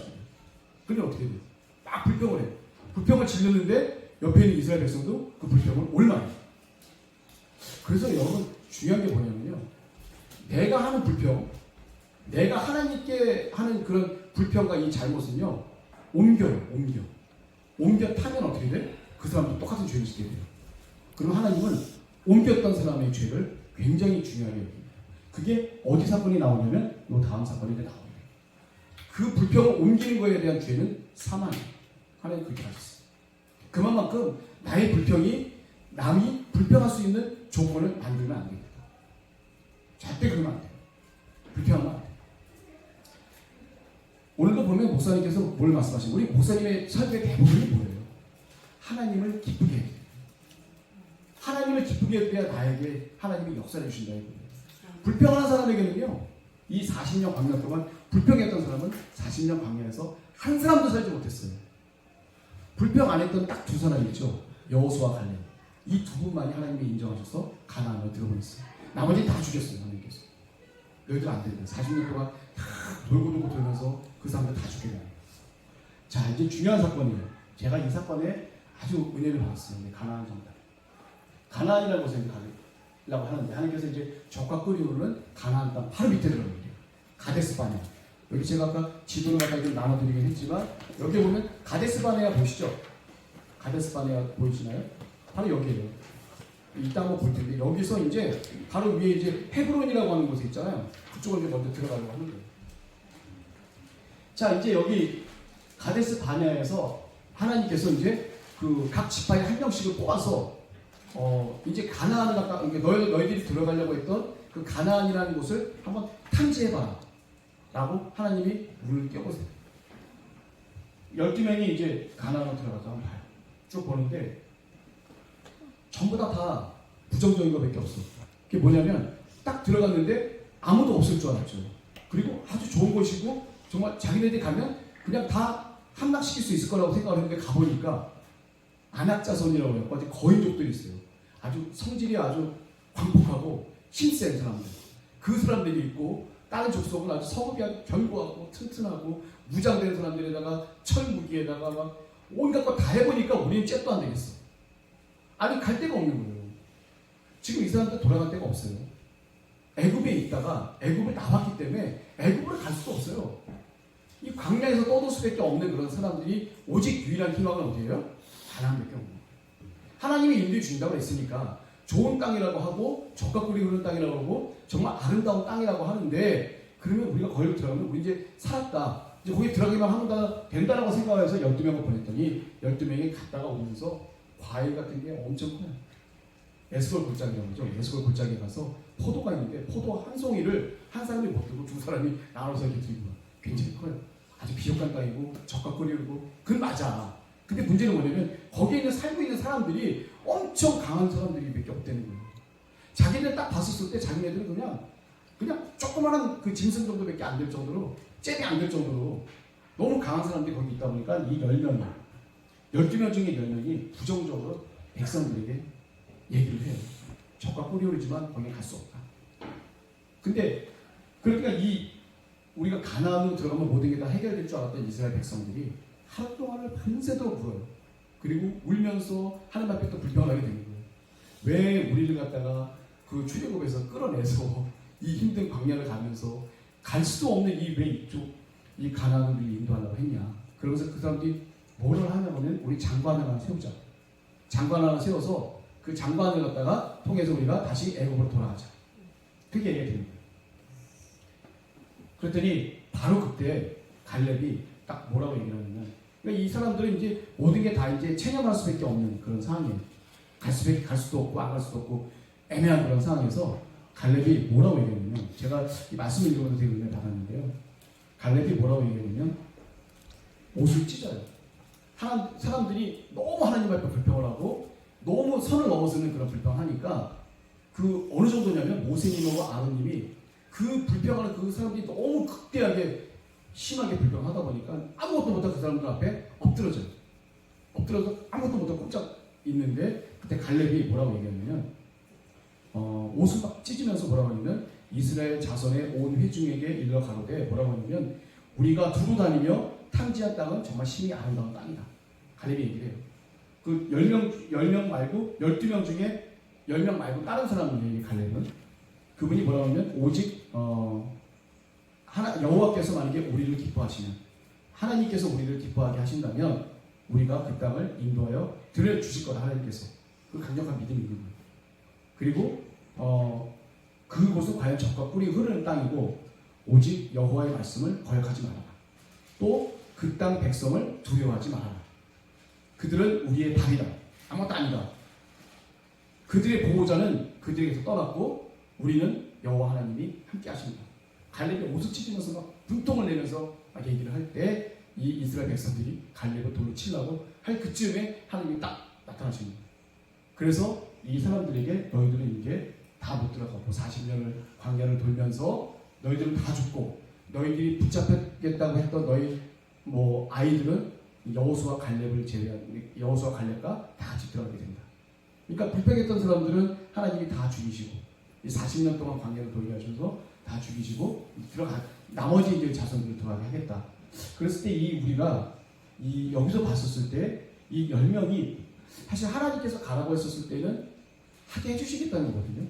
그러면 어떻게 돼요? 막 불평을 해요. 불평을 질렀는데 옆에 있는 이스라엘 백성도 그 불평을 올만해요. 그래서 여러분 중요한 게 뭐냐면요. 내가 하는 불평 내가 하나님께 하는 그런 불평과 이 잘못은요, 옮겨요. 옮겨 타면 어떻게 돼? 그 사람도 똑같은 죄를 짓게 돼요. 그리고 하나님은 옮겼던 사람의 죄를 굉장히 중요하게 여깁니다. 그게 어디 사건이 나오냐면 이 다음 사건이 나옵니다. 그 불평을 옮기는 거에 대한 죄는 사망이에요. 하나님 그렇게 하셨어요. 그만큼 나의 불평이 남이 불평할 수 있는 조건을 만들면 안 됩니다. 절대 그러면 안 돼요. 불평하면 안 돼요. 오늘도 보면 목사님께서 뭘 말씀하시고, 우리 목사님의 설교의 대부분이 뭐예요? 하나님을 기쁘게 해야 돼요. 하나님을 기쁘게 해야 나에게 하나님이 역사를 주신다 이거예요. 불평하는 사람에게는요, 이 40년 광야 동안 불평했던 사람은 40년 광야에서 한 사람도 살지 못했어요. 불평 안 했던 딱 두 사람이 있죠. 여호수아 갈렙. 이 두 분만이 하나님이 인정하셔서 가나안을 들어보냈어요. 나머지는 다 죽였어요. 하나님께서. 너희들 안 된다. 40년 동안 다 돌고 돌면서 그 사람들 다 죽게 돼요. 자, 이제 중요한 사건이에요. 제가 이 사건에 아주 은혜를 받았어요. 가나안 정답. 가나안이라는 곳에 가려고 하는데, 하나님께서 이제 적과 끓이오르는 가나안 땅 바로 밑에 들어가요. 가데스 바네아. 여기 제가 아까 지도를 갖다 좀 나눠드리긴 했지만, 여기 보면 가데스 바네아 보시죠? 가데스 바네아 보이시나요? 바로 여기에요. 이따 한번 볼 텐데, 여기서 이제 바로 위에 이제 헤브론이라고 하는 곳이 있잖아요. 그쪽을 이제 먼저 들어가려고 하는 거예요. 자, 이제 여기 가데스 바네아에서 하나님께서 이제 그 각 지파에 한 명씩을 뽑아서 이제 가나안을 갖다 너희들이 들어가려고 했던 그 가나안이라는 곳을 한번 탐지해봐라 라고 하나님이 물을 껴보세요. 12명이 이제 가나안으로 들어가서 한번 봐요. 쭉 보는데 전부 다 부정적인 것밖에 없어. 그게 뭐냐면 딱 들어갔는데 아무도 없을 줄 알았죠. 그리고 아주 좋은 곳이고 정말 자기네들이 가면 그냥 다 함락시킬 수 있을 거라고 생각을 했는데 가보니까 안악자손이라고 해요. 아주 거인족들이 있어요. 아주 성질이 아주 광폭하고 힘센 사람들. 그 사람들이 있고 다른 족속은 아주 성읍이 아주 견고하고 튼튼하고 무장된 사람들에다가 철무기에다가 막 온갖 거 다 해보니까 우리는 잽도 안 되겠어. 아니 갈 데가 없는 거예요. 지금 이 사람들 돌아갈 데가 없어요. 애굽에 있다가 애굽을 나왔기 때문에 애굽을 갈 수도 없어요. 이 광야에서 떠돌 수밖에 없는 그런 사람들이 오직 유일한 희망은 어디예요? 가나안밖에 없는 거예요. 하나님이 인도해 주신다고 했으니까 좋은 땅이라고 하고 적과 꿀이 흐르는 땅이라고 하고 정말 아름다운 땅이라고 하는데, 그러면 우리가 거기로 들어가면 우리 이제 살았다. 이제 거기 들어가기만 하면 된다라고 생각해서 12명을 보냈더니 12명이 갔다가 오면서 과일 같은 게 엄청 커요. 에스골 골짜기라고 하죠. 에스골 골짜기에 가서 포도가 있는데 포도 한 송이를 한 사람이 못 들고 두 사람이 나눠서 이렇게 들고 와요. 굉장히 커요. 아주 비옥한 땅이고 적과 꿀이 흐르고. 그건 맞아. 근데 문제는 뭐냐면 거기에 살고 있는 사람들이 엄청 강한 사람들이 몇 개 없다는 거예요. 자기들 딱 봤었을 때 자기네들은 그냥 조그마한 그 짐승 정도밖에 안 될 정도로, 잽이 안 될 정도로 너무 강한 사람들이 거기 있다 보니까 이 10명이, 12명 중에 10명이 부정적으로 백성들에게 얘기를 해요. 적과 꿀이 흐르지만 거기에 갈 수 없다. 근데 그러니까 우리가 가나안으로 들어가면 모든 게 다 해결될 줄 알았던 이스라엘 백성들이 하루 동안을 밤새도록 울어요. 그리고 울면서 하나님 앞에 또 불평하게 되는 거예요. 왜 우리를 갖다가 그 출애굽에서 끌어내서 이 힘든 광야를 가면서 갈 수도 없는 왜 이쪽 이 가나안을 인도하려고 했냐. 그러면서 그 사람들이 뭐를 하냐면 우리 장관을 하나 세우자. 장관 하나 세워서 그 장관을 갖다가 통해서 우리가 다시 애굽으로 돌아가자. 그게 얘기가 되는 거예요. 그랬더니 바로 그때 갈렙이 딱 뭐라고 얘기를 하냐면, 그러니까 이 사람들은 이제 모든 게 다 이제 체념할 수밖에 없는 그런 상황이에요. 갈 수도 없고 안 갈 수도 없고 애매한 그런 상황에서 갈렙이 뭐라고 얘기하냐면, 제가 이 말씀을 읽으면서 되게 은혜 받았는데요. 갈렙이 뭐라고 얘기하냐면 옷을 찢어요. 사람들이 너무 하나님 앞에 불평을 하고 너무 선을 넘어서는 그런 불평을 하니까 그 어느 정도냐면 모세님하고 아론님이 그 불평하는 그 사람들이 너무 극대하게 심하게 불평하다 보니까 아무것도 못하고 그 사람들 앞에 엎드러져요. 엎드려서 아무것도 못하고 꼼짝 있는데, 그때 갈렙이 뭐라고 얘기하냐면 옷을 막 찢으면서 뭐라고 하냐면 이스라엘 자손의 온 회중에게 일러 가로되 뭐라고 하냐면 우리가 두루 다니며 탐지한 땅은 정말 심히 아름다운 땅이다. 갈렙이 얘기를 해요. 그 10명 말고 12명 중에 10명 말고 다른 사람들이 갈렙은 그분이 뭐라고 하면 오직 여호와께서 만약에 우리를 기뻐하시면, 하나님께서 우리를 기뻐하게 하신다면 우리가 그 땅을 인도하여 들여주실 거다. 하나님께서 그 강력한 믿음이 있는 거예요. 그리고 그곳은 과연 젖과 꿀이 흐르는 땅이고 오직 여호와의 말씀을 거역하지 말아라. 또 그 땅 백성을 두려워하지 말아라. 그들은 우리의 밥이다. 아무것도 아니다. 그들의 보호자는 그들에게서 떠났고 우리는 여호와 하나님이 함께 하십니다. 갈렙이 옷을 찢으면서 막 분통을 내면서 막 얘기를 할 때 이 이스라엘 백성들이 갈렙을 돌로 치려고 할 그쯤에 하나님이 딱 나타나십니다. 그래서 이 사람들에게 너희들은 이제 다 못 들어가고 40년을 광야를 돌면서 너희들은 다 죽고 너희들이 붙잡혔겠다고 했던 너희 아이들은 여호수아 갈렙을 제외한 여호수아 갈렙과 다 같이 들어가게 됩니다. 그러니까 불평했던 사람들은 하나님이 다 죽이시고 이 40년 동안 광야를 돌게 하셔서 다 죽이시고 나머지 이제 자손들을 들어가게 하겠다. 그랬을 때 우리가 여기서 봤었을 때 이 10명이 사실 하나님께서 가라고 했었을 때는 하게 해주시겠다는 거거든요.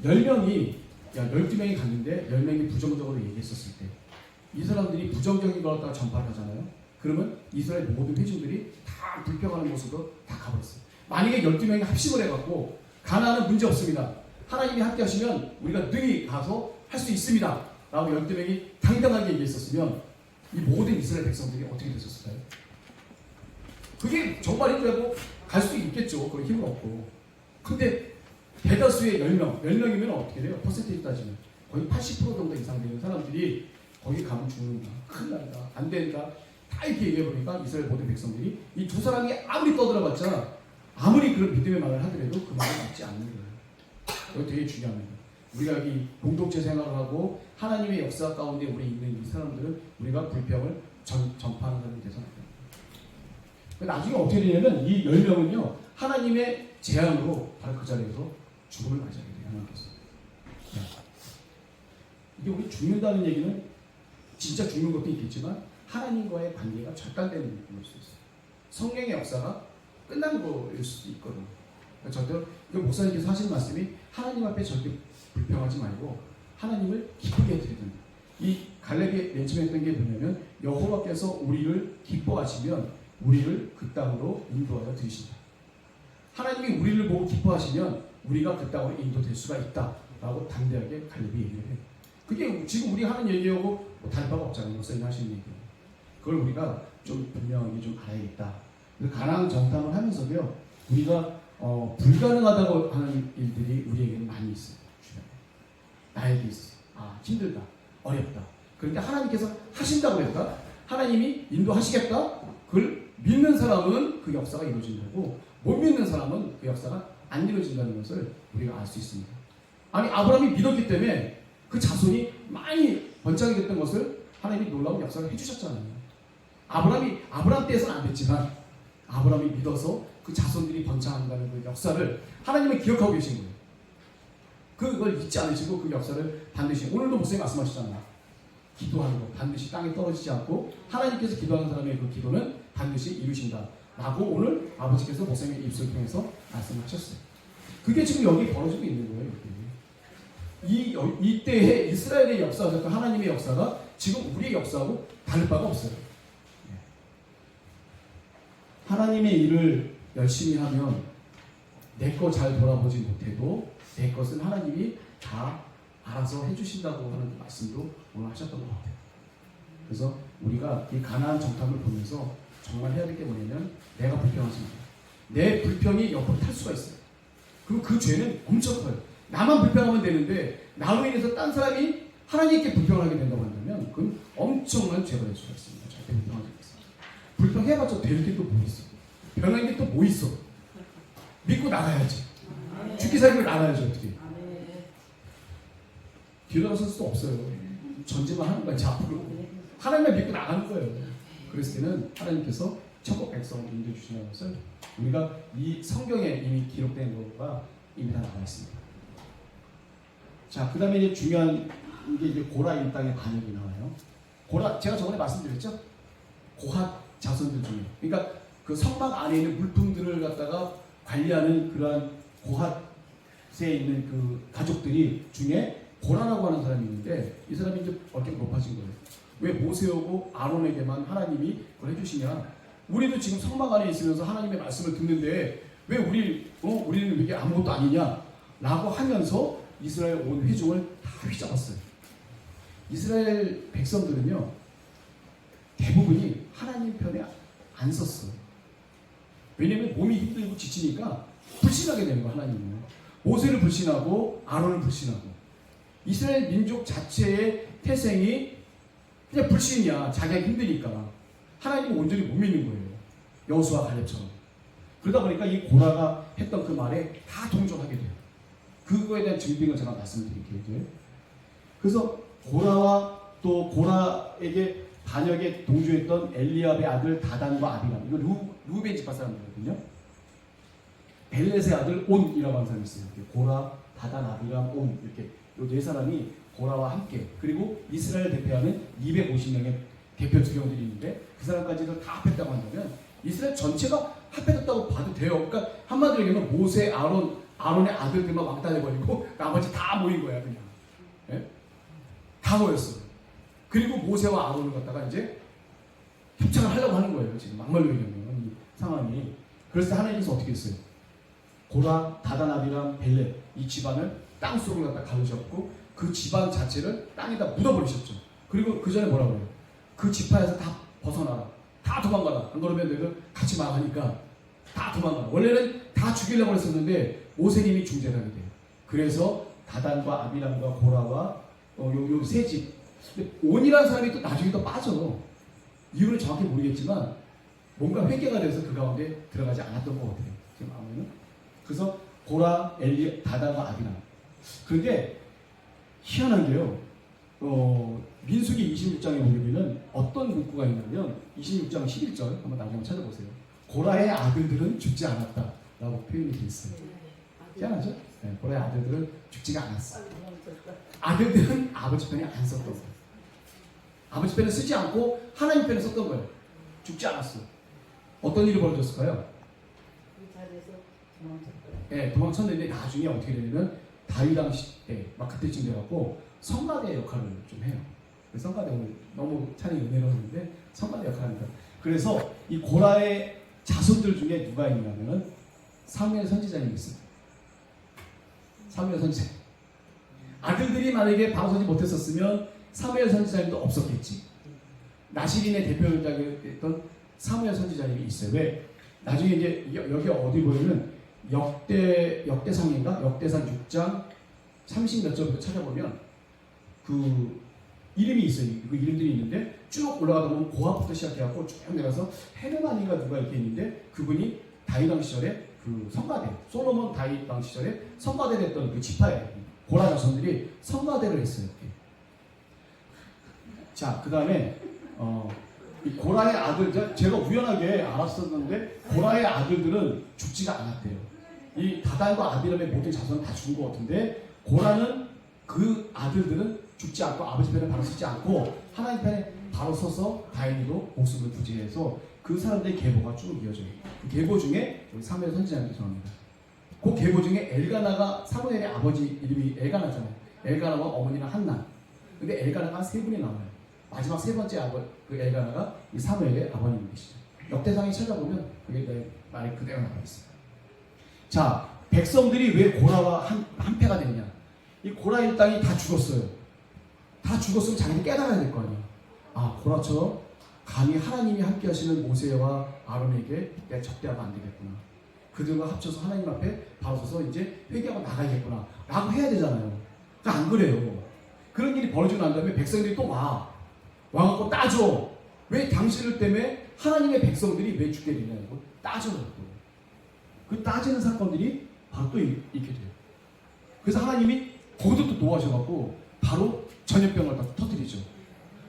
10명이 12명이 갔는데 10명이 부정적으로 얘기했었을 때 이 사람들이 부정적인 걸 갖다가 전파를 하잖아요. 그러면 이스라엘 모든 회중들이 다 불평하는 모습으로 다 가버렸어요. 만약에 12명이 합심을 해갖고 가나안은 문제 없습니다. 하나님이 함께 하시면 우리가 능히 가서 할 수 있습니다. 라고 12명이 당당하게 얘기했었으면 이 모든 이스라엘 백성들이 어떻게 됐었을까요? 그게 정말인 줄 알고 갈 수도 있겠죠. 그런 힘은 없고. 근데 대다수의 10명이면 어떻게 돼요? 퍼센테이지 따지면 거의 80% 정도 이상 되는 사람들이 거기 가면 죽는다, 큰일 난다, 안 된다 다 이렇게 얘기해보니까 이스라엘 모든 백성들이 이 두 사람이 아무리 떠들어봤자 아무리 그런 믿음의 말을 하더라도 그 말을 맞지 않는 거예요. 이거 되게 중요합니다. 우리가 여기 공동체 생활을 하고 하나님의 역사 가운데 우리 있는 이 사람들은 우리가 불평을 전파하는 사람이 돼서는 안 됩니다. 나중에 어떻게 되냐면 이 10명은요 하나님의 재앙으로 바로 그 자리에서 죽음을 맞이하게 돼요. 하나님께서. 이게 우리 죽는다는 얘기는 진짜 죽는 것도 있겠지만 하나님과의 관계가 절단되는 느낌일 수 있어요. 성령의 역사가 끝난 거일 수도 있거든요. 그러니까 목사님께서 하신 말씀이 하나님 앞에 절대 불평하지 말고 하나님을 기쁘게 해드려야 된다. 이 갈렙이 맨 처음에 했던 게 뭐냐면 여호와께서 우리를 기뻐하시면 우리를 그 땅으로 인도하여 들이신다. 하나님이 우리를 보고 기뻐하시면 우리가 그 땅으로 인도될 수가 있다라고 담대하게 갈렙이 얘기를 해요. 그게 지금 우리 하는 얘기하고 다를 바가 없잖아요. 목사님 하시는 얘기. 그걸 우리가 좀 분명하게 좀 알아야겠다. 그래서 가나안 정탐을 하면서도요, 우리가 불가능하다고 하는 일들이 우리에게는 많이 있어요. 나에게 있어. 힘들다, 어렵다. 그런데 하나님께서 하신다고 했다. 하나님이 인도하시겠다. 그걸 믿는 사람은 그 역사가 이루어진다고, 못 믿는 사람은 그 역사가 안 이루어진다는 것을 우리가 알 수 있습니다. 아니 아브라함이 믿었기 때문에 그 자손이 많이 번창이 됐던 것을 하나님이 놀라운 역사를 해주셨잖아요. 아브라함 때에서는 안 됐지만 아브라함이 믿어서 그 자손들이 번창한다는 그 역사를 하나님은 기억하고 계신 거예요. 그걸 잊지 않으시고 그 역사를 반드시, 오늘도 목사님 말씀하시잖아요. 기도하는 거 반드시 땅에 떨어지지 않고 하나님께서 기도하는 사람의 그 기도는 반드시 이루신다 라고 오늘 아버지께서 목사님의 입술을 통해서 말씀하셨어요. 그게 지금 여기 벌어지고 있는 거예요. 이때의 이스라엘의 역사가, 하나님의 역사가 지금 우리의 역사하고 다를 바가 없어요. 하나님의 일을 열심히 하면 내 거 잘 돌아보지 못해도 내 것은 하나님이 다 알아서 해주신다고 하는 말씀도 오늘 하셨던 것 같아요. 그래서 우리가 이 가나안 정탐을 보면서 정말 해야 될 게 뭐냐면, 내가 불평하지 마. 내 불평이 옆으로 탈 수가 있어요. 그리고 그 죄는 엄청 커요. 나만 불평하면 되는데 나로 인해서 딴 사람이 하나님께 불평을 하게 된다고 한다면 그건 엄청난 죄가 될 수가 있습니다. 절대 불평하지 마세요. 불평해봤자 될 게 또 뭐 있어? 변한 게 또 뭐 있어? 믿고 나가야지. 죽기 살기를 나가야지. 어떻게? 뒤돌아설 수도 없어요. 전제만 하는 거야. 앞으로 하나님을 믿고 나가는 거예요. 그랬을 때는 하나님께서 천국 백성을 인도해 주시는 것을 우리가 이 성경에 이미 기록된 거가 이미 다 나와 있습니다. 자, 그 다음에 이제 중요한 게 이제 고라 일당의 반역이 나와요. 고라, 제가 저번에 말씀드렸죠? 고핫 자손들 중에. 그러니까 그 성막 안에 있는 물품들을 갖다가 관리하는 그러한 고핫에 있는 그 가족들이 중에 고라라고 하는 사람이 있는데 이 사람이 이제 어깨가 높아진 거예요. 왜 모세하고 아론에게만 하나님이 그걸 해주시냐? 우리도 지금 성막 안에 있으면서 하나님의 말씀을 듣는데 왜 우리는 이게 아무것도 아니냐? 라고 하면서 이스라엘 온 회중을 다 휘잡았어요. 이스라엘 백성들은요, 대부분이 하나님 편에 안 섰어요. 왜냐면 몸이 힘들고 지치니까 불신하게 되는 거예요, 하나님은. 모세를 불신하고 아론을 불신하고. 이스라엘 민족 자체의 태생이 그냥 불신이야. 자기가 힘드니까. 하나님을 온전히 못 믿는 거예요. 여호수아 갈렙처럼. 그러다 보니까 이 고라가 했던 그 말에 다 동조하게 돼요. 그거에 대한 증빙을 제가 말씀드릴게요. 이제. 그래서 고라와 또 고라에게 반역에 동조했던 엘리압의 아들 다단과 아비람, 이거 루벤 지파 사람들이거든요. 벨렛의 아들 온이라고 하는 사람이 있어요. 고라, 다단, 아비람, 온, 이렇게 이 네 사람이 고라와 함께, 그리고 이스라엘 대표하는 250명의 대표 두령들이 있는데 그 사람까지도 다 합했다고 한다면 이스라엘 전체가 합해졌다고 봐도 돼요. 그러니까 한마디로 얘기하면 모세, 아론의 아들들만 왕따 해버리고 나머지 다 모인 거야, 그냥. 예? 다 모였어. 그리고 모세와 아론을 갖다가 이제 협상을 하려고 하는 거예요. 지금 막말로 얘기하면 이 상황이. 그래서 하나님께서 어떻게 했어요? 고라, 다단, 아비람, 벨렛 이 집안을 땅속으로 갖다 가두셨고 그 집안 자체를 땅에다 묻어버리셨죠. 그리고 그 전에 뭐라고 해요? 그 지파에서 다 벗어나라. 다 도망가라. 안 그러면 너희들 같이 망하니까 다 도망가라. 원래는 다 죽이려고 했었는데 모세님이 중재를 하게 돼요. 그래서 다단과 아비람과 고라와 요 세 집. 온이라는 사람이 또 나중에 또 빠져. 이유를 정확히 모르겠지만 뭔가 회개가 돼서 그 가운데 들어가지 않았던 것 같아요. 지금 아무는. 그래서 고라, 다단과 아비람. 그런데 희한한 게요. 민수기 26장에 보면 어떤 문구가 있냐면 26장 11절 한번 나중에 찾아보세요. 고라의 아들들은 죽지 않았다 라고 표현이 되어 있어요. 희한하죠? 네, 고라의 아들들은 죽지가 않았어. 아들들은 아버지 편에 안 썼던 거예요. 아버지 편에 쓰지 않고 하나님 편에 썼던 거예요. 죽지 않았어. 어떤 일이 벌어졌을까요? 그 자리에서 도망쳤어요. 네, 도망쳤는데 나중에 어떻게 되냐면 다윗 당시 때 막 그때쯤 돼갖고 성가대 역할을 좀 해요. 성가대 오늘 너무 찬이 은혜로웠는데 성가대 역할을 합니다. 그래서 이 고라의 자손들 중에 누가 있냐면은 사무엘 선지자님이 있어요. 사무엘 선지자. 아들들이 만약에 방송하지 못했었으면 사무엘 선지자님도 없었겠지. 나시린의 대표자였던 사무엘 선지자님이 있어요. 왜? 나중에 이제 여기 어디 보이면 역대상인가? 역대상 6장 30몇 절부터 찾아보면 그 이름이 있어요. 그 이름들이 있는데 쭉 올라가다 보면 고압부터 시작해갖고 쭉 내려가서 헤르만인가 누가 이렇게 있는데 그분이 다윗 왕 시절에 그 성가대, 솔로몬 다윗 왕 시절에 성가대 됐던 그 지파예요. 고라 자손들이 성가대를 했어요. 이렇게. 자, 그 다음에 이 고라의 아들, 제가 우연하게 알았었는데 고라의 아들들은 죽지가 않았대요. 이 다단과 아비람의 모든 자손은 다 죽은 것 같은데 고라는 그 아들들은 죽지 않고 아버지 편에 바로 서지 않고 하나님 편에 바로 서서 다행히도 목숨을 부지해서 그 사람들의 계보가 쭉 이어져요. 그 계보 중에 우리 사무엘 선지자님께 전합니다. 그 계보 중에 엘가나가 사무엘의 아버지 이름이 엘가나잖아요. 엘가나와 어머니는 한나. 근데 엘가나가 세 분이 나와요. 마지막 세 번째 그 엘가나가 이 사무엘의 아버님이시죠. 역대상에 찾아보면 그게 내 말이 그대로 나와 있어요. 자, 백성들이 왜 고라와 한패가 됐냐? 이 고라 일당이 다 죽었어요. 다 죽었으면 자기는 깨달아야 될 거 아니야. 아, 고라처럼 감히 하나님이 함께 하시는 모세와 아론에게 내가 적대하면 안 되겠구나. 그들과 합쳐서 하나님 앞에 바로 서서 이제 회개하고 나가야겠구나 라고 해야 되잖아요. 그러니까 안 그래요. 그런 일이 벌어지고 난 다음에 백성들이 또 와갖고 따져. 왜 당신들 때문에 하나님의 백성들이 왜 죽게 되냐고 따져요. 그 따지는 사건들이 바로 또 있게 돼요. 그래서 하나님이 거기도 또 노하셔갖고 바로 전염병을 다 터뜨리죠.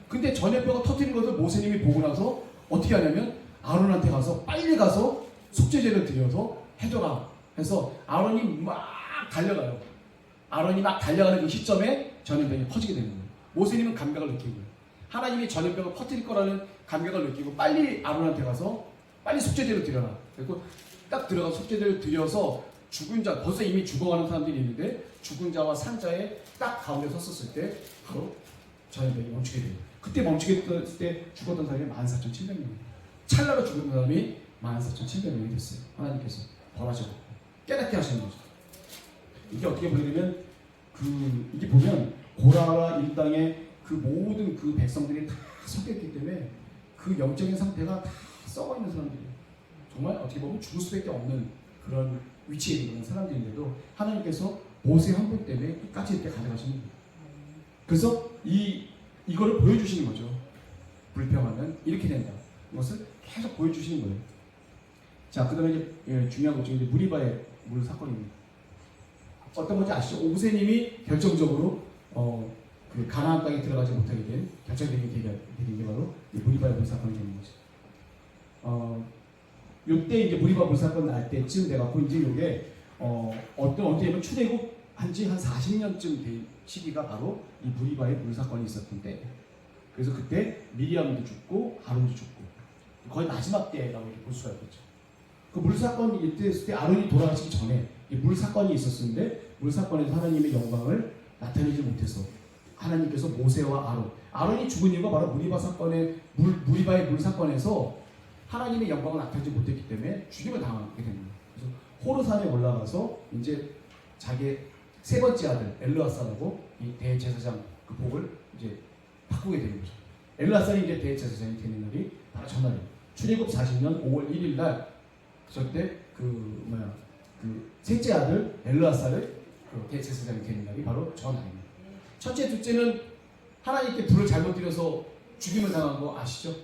근데 전염병을 터뜨린 것을 모세님이 보고 나서 어떻게 하냐면 아론한테 가서 빨리 가서 속죄제를 드려서 해줘라 해서 아론이 막 달려가요. 아론이 막 달려가는 그 시점에 전염병이 퍼지게 되는 거예요. 모세님은 감각을 느끼고 하나님이 전염병을 퍼뜨릴 거라는 감각을 느끼고 빨리 아론한테 가서 빨리 속죄제를 드려라. 그리고 딱 들어가서 속죄제를 드려서 죽은 자, 벌써 이미 죽어가는 사람들이 있는데 죽은 자와 산 자의 딱 가운데 섰었을 때 바로 자연병이 멈추게 돼요. 그때 멈추게 됐을 때 죽었던 사람이 14,700명. 찰나로 죽은 사람이 14,700명이 됐어요. 하나님께서 벌하셔서 깨닫게 하시는 거죠. 이게 어떻게 보냐면 이게 보면 고라와 일당의 그 모든 그 백성들이 다 섞였기 때문에 그 영적인 상태가 다 썩어 있는 사람들이에요. 정말 어떻게 보면 죽을 수밖에 없는 그런 위치에 있는 사람들인데도 하나님께서 모세 한 분 때문에 끝까지 이렇게 가져가시는 거예요. 그래서 이거를 보여주시는 거죠. 불평하면 이렇게 된다. 이것을 계속 보여주시는 거예요. 자, 그 다음에 이제 중요한 것 중에 이제 무리바의 물 사건입니다. 어떤 건지 아시죠? 모세님이 결정적으로 그 가나안 땅에 들어가지 못하게 된 결정적인 계기가 바로 무리바의 물 사건이 되는 거죠. 요때 이제 무리바 물 사건 날 때쯤 돼갖고 이제 요게 어떤 출애굽 한지 한 40년쯤 된 시기가 바로 이 무리바의 물 사건이 있었던 때. 그래서 그때 미리암도 죽고 아론도 죽고 거의 마지막 때라고 이렇게 볼 수가 있겠죠. 그 물 사건이 있을 때 아론이 돌아가시기 전에 이 물 사건이 있었는데 물 사건에서 하나님의 영광을 나타내지 못해서 하나님께서 모세와 아론이 죽은 이유가 바로 무리바의 물 사건에서 하나님의 영광을 나타내지 못했기 때문에 죽임을 당하게 됩니다. 그래서 호르산에 올라가서 이제 자기 세 번째 아들 엘르아살하고 이 대제사장 그 복을 이제 바꾸게 되는 거죠. 엘르아살이 이제 대제사장이 되는 날이 바로 전날이에요. 출애굽 40년 5월 1일 날 저때 그 셋째 아들 엘르아살의 그 대제사장이 되는 날이 바로 전날입니다. 첫째, 둘째는 하나님께 불을 잘못 들여서 죽임을 당한 거 아시죠?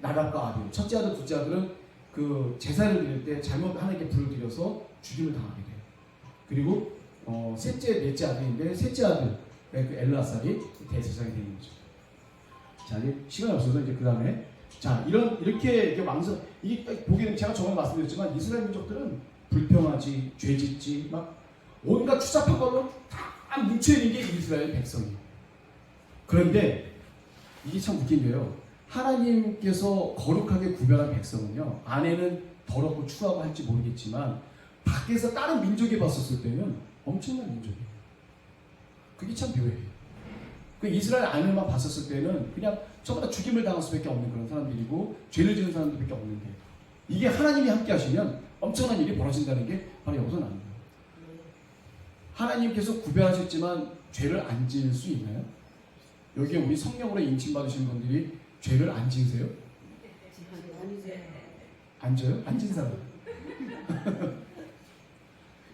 나답과 아비. 첫째 아들, 둘째 아들은 그 제사를 드릴 때 잘못 하나님께 불을 들여서 죽임을 당하게 돼요. 그리고 셋째, 넷째 아들인데 셋째 아들 그 엘르아살이 대제사장이 되는 거죠. 자, 이제 시간이 없어서 이제 그 다음에 자 이렇게 왕성 이게 보기에는 제가 저번에 말씀드렸지만 이스라엘 민족들은 불평하지, 죄짓지 막 온갖 추잡한 걸로 다 뭉쳐있는 게 이스라엘 백성이에요. 그런데 이게 참 웃긴 게요. 하나님께서 거룩하게 구별한 백성은요, 안에는 더럽고 추하고 할지 모르겠지만 밖에서 다른 민족이 봤었을 때는 엄청난 민족이에요. 그게 참 묘해요. 그 이스라엘 안에만 봤었을 때는 그냥 전부 다 죽임을 당할 수밖에 없는 그런 사람들이고 죄를 지는 사람들밖에 없는데 이게 하나님이 함께 하시면 엄청난 일이 벌어진다는 게 바로 여기서 나옵니다. 하나님께서 구별하셨지만 죄를 안 지을 수 있나요? 여기에 우리 성령으로 인침받으신 분들이 죄를 안 지으세요? 안 져요? 안 진 사람.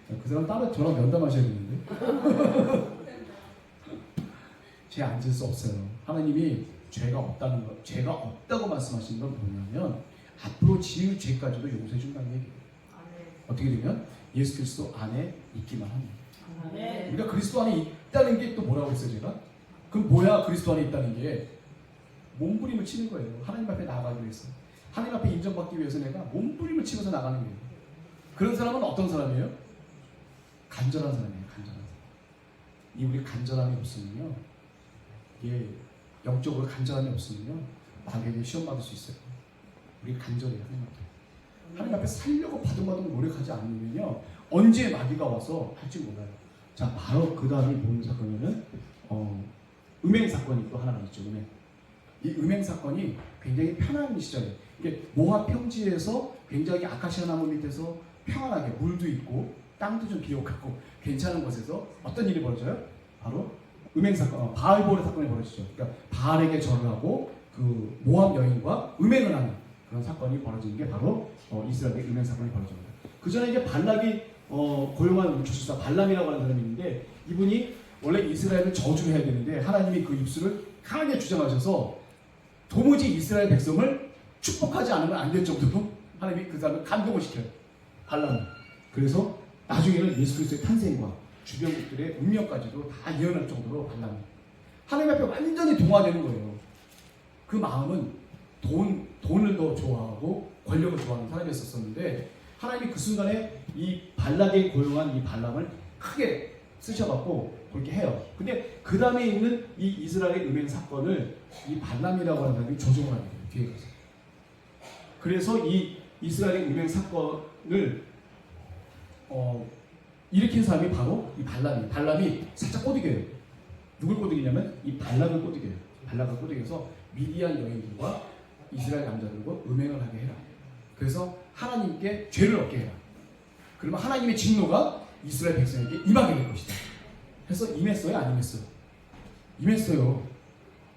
그 사람 따로 저랑 면담하셔야 되는데. 죄 안 질 수 없어요. 하나님이 죄가 없다고 말씀하시는 건 뭐냐면 앞으로 지을 죄까지도 용서해 준다는 얘기예요. 어떻게 되면 예수 그리스도 안에 있기만 합니다. 우리가 그리스도 안에 있다는 게 또 뭐라고 했어요, 제가? 그럼 뭐야 그리스도 안에 있다는 게? 몸부림을 치는 거예요. 하나님 앞에 나아가기 위해서. 하나님 앞에 인정받기 위해서 내가 몸부림을 치면서 나가는 거예요. 그런 사람은 어떤 사람이에요? 간절한 사람이에요. 간절한 사람. 이 우리 간절함이 없으면요, 이게 영적으로 간절함이 없으면요, 마귀에게 시험 받을 수 있어요. 우리 간절해요. 하나님 앞에. 하나님 앞에 살려고 바둥바둥 노력하지 않으면요, 언제 마귀가 와서 할지 몰라요. 자, 바로 그 다음에 보는 사건에는 음행 사건이 또 하나가 있죠. 이 음행 사건이 굉장히 편한 시절이에요. 이게 모압 평지에서 굉장히 아카시아 나무 밑에서 평안하게 물도 있고 땅도 좀 비옥하고 괜찮은 곳에서 어떤 일이 벌어져요? 바로 음행 사건, 바알보르 사건이 벌어지죠. 그러니까 바알에게 절을 하고 그 모압 여인과 음행을 하는 그런 사건이 벌어지는 게 바로 이스라엘의 음행 사건이 벌어집니다. 그 전에 이제 발락이 고용한 조술사 발람이라고 하는 사람이 있는데 이분이 원래 이스라엘을 저주해야 되는데 하나님이 그 입술을 강하게 주장하셔서 도무지 이스라엘 백성을 축복하지 않으면 안 될 정도로 하나님이 그 사람을 감동을 시켜요. 발람을. 그래서 나중에는 예수 그리스도의 탄생과 주변국들의 운명까지도 다 예언할 정도로 발람이 하나님 앞에 완전히 동화되는 거예요. 그 마음은 돈을 더 좋아하고 권력을 좋아하는 사람이었었는데 하나님이 그 순간에 이 발락에 고용한 이 발람을 크게 쓰셔갖고 그렇게 해요. 근데 그 다음에 있는 이 이스라엘의 음행 사건을 이 발람이라고 하는 사람이 조종을 하게 돼요. 뒤에 가서. 그래서 이 이스라엘의 음행 사건을 일으킨 사람이 바로 이 발람이에요. 발람이 살짝 꼬드겨요. 누굴 꼬드기냐면 이 발락을 꼬드겨요. 발락을 꼬드겨서 미디안 여인들과 이스라엘 남자들과 음행을 하게 해라. 그래서 하나님께 죄를 얻게 해라. 그러면 하나님의 진노가 이스라엘 백성에게 임하게 될 것이다. 그래서 임했어요? 안 임했어요? 임했어요.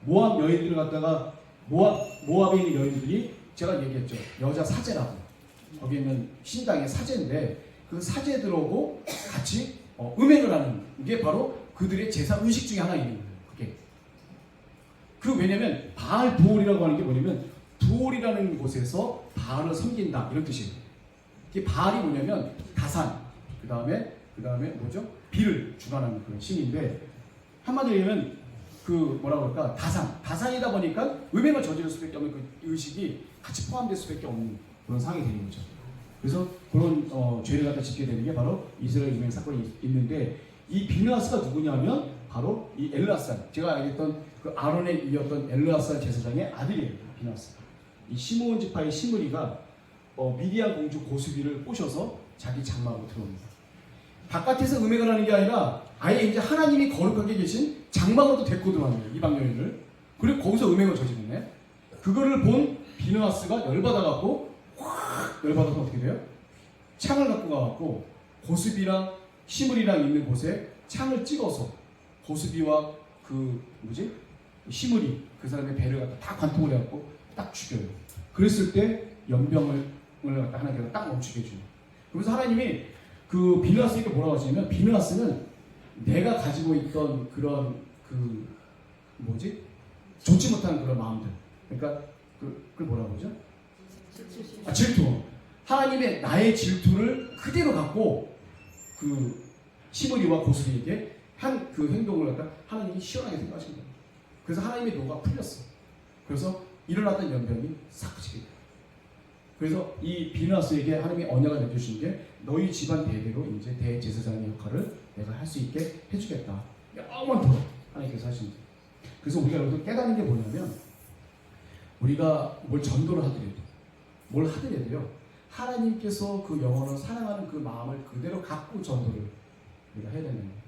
모압 여인들을 갖다가 모압에 있는 여인들이 제가 얘기했죠. 여자 사제라고. 거기 있는 신당의 사제인데 그 사제들하고 같이 음행을 하는 게 바로 그들의 제사 의식 중에 하나 있는 거예요. 그게. 왜냐면 바알 부올이라고 하는 게 뭐냐면 부올이라는 곳에서 바알을 섬긴다 이런 뜻이에요. 이게 바알이 뭐냐면 다산, 그 다음에 뭐죠? 비를 주관하는 그런 신인데 한마디로 얘기하면 뭐라 그럴까 다산이다 보니까 음행을 저지를 수밖에 없는 그 의식이 같이 포함될 수밖에 없는 그런 상황이 되는 거죠. 그래서 그런 죄를 갖다 짓게 되는 게 바로 이스라엘 음행 사건이 있는데 이 비느하스가 누구냐면 바로 이 엘르아살, 제가 얘기했던 그 아론에 이었던 엘르아살 제사장의 아들이에요. 비느하스가. 이 시므온 지파의 시므리가 미디안 공주 고수비를 꼬셔서 자기 장막으로 들어옵니다. 바깥에서 음행을 하는 게 아니라 아예 이제 하나님이 거룩하게 계신 장막으로도 데리고 들어왔네요. 이방 여인을. 그리고 거기서 음행을 저지르네. 그거를 본 비느하스가 열받아갖고 확 열받아서 어떻게 돼요? 창을 갖고 가갖고 고수비랑 시므리랑 있는 곳에 창을 찍어서 고수비와 시므리 그 사람의 배를 갖다 다 관통을 해갖고 딱 죽여요. 그랬을 때 연병을 갖다 하나님께서 딱 멈추게 해줘요. 그래서 하나님이 그 비느하스에게 뭐라고 하시냐면 비느하스는 내가 가지고 있던 그런 좋지 못한 그런 마음들, 그러니까 그걸 뭐라고 그러죠? 질투. 하나님의 나의 질투를 그대로 갖고 시므리와 고수비에게 한 그 행동을 갖다 하나님이 시원하게 생각하신 거예요. 그래서 하나님의 노가 풀렸어. 그래서 일어났던 연병이 싹 그치게 돼요. 그래서 이 비느하스에게 하나님이 언약을 내주신 게 너희 집안 대대로 이제 대제사장의 역할을 내가 할 수 있게 해주겠다. 영원토록 하나님께서 하신 거예요. 그래서 우리가 여기서 깨닫는 게 뭐냐면 우리가 뭘 전도를 하더라도요 하나님께서 그 영혼을 사랑하는 그 마음을 그대로 갖고 전도를 우리가 해야 되는 거예요.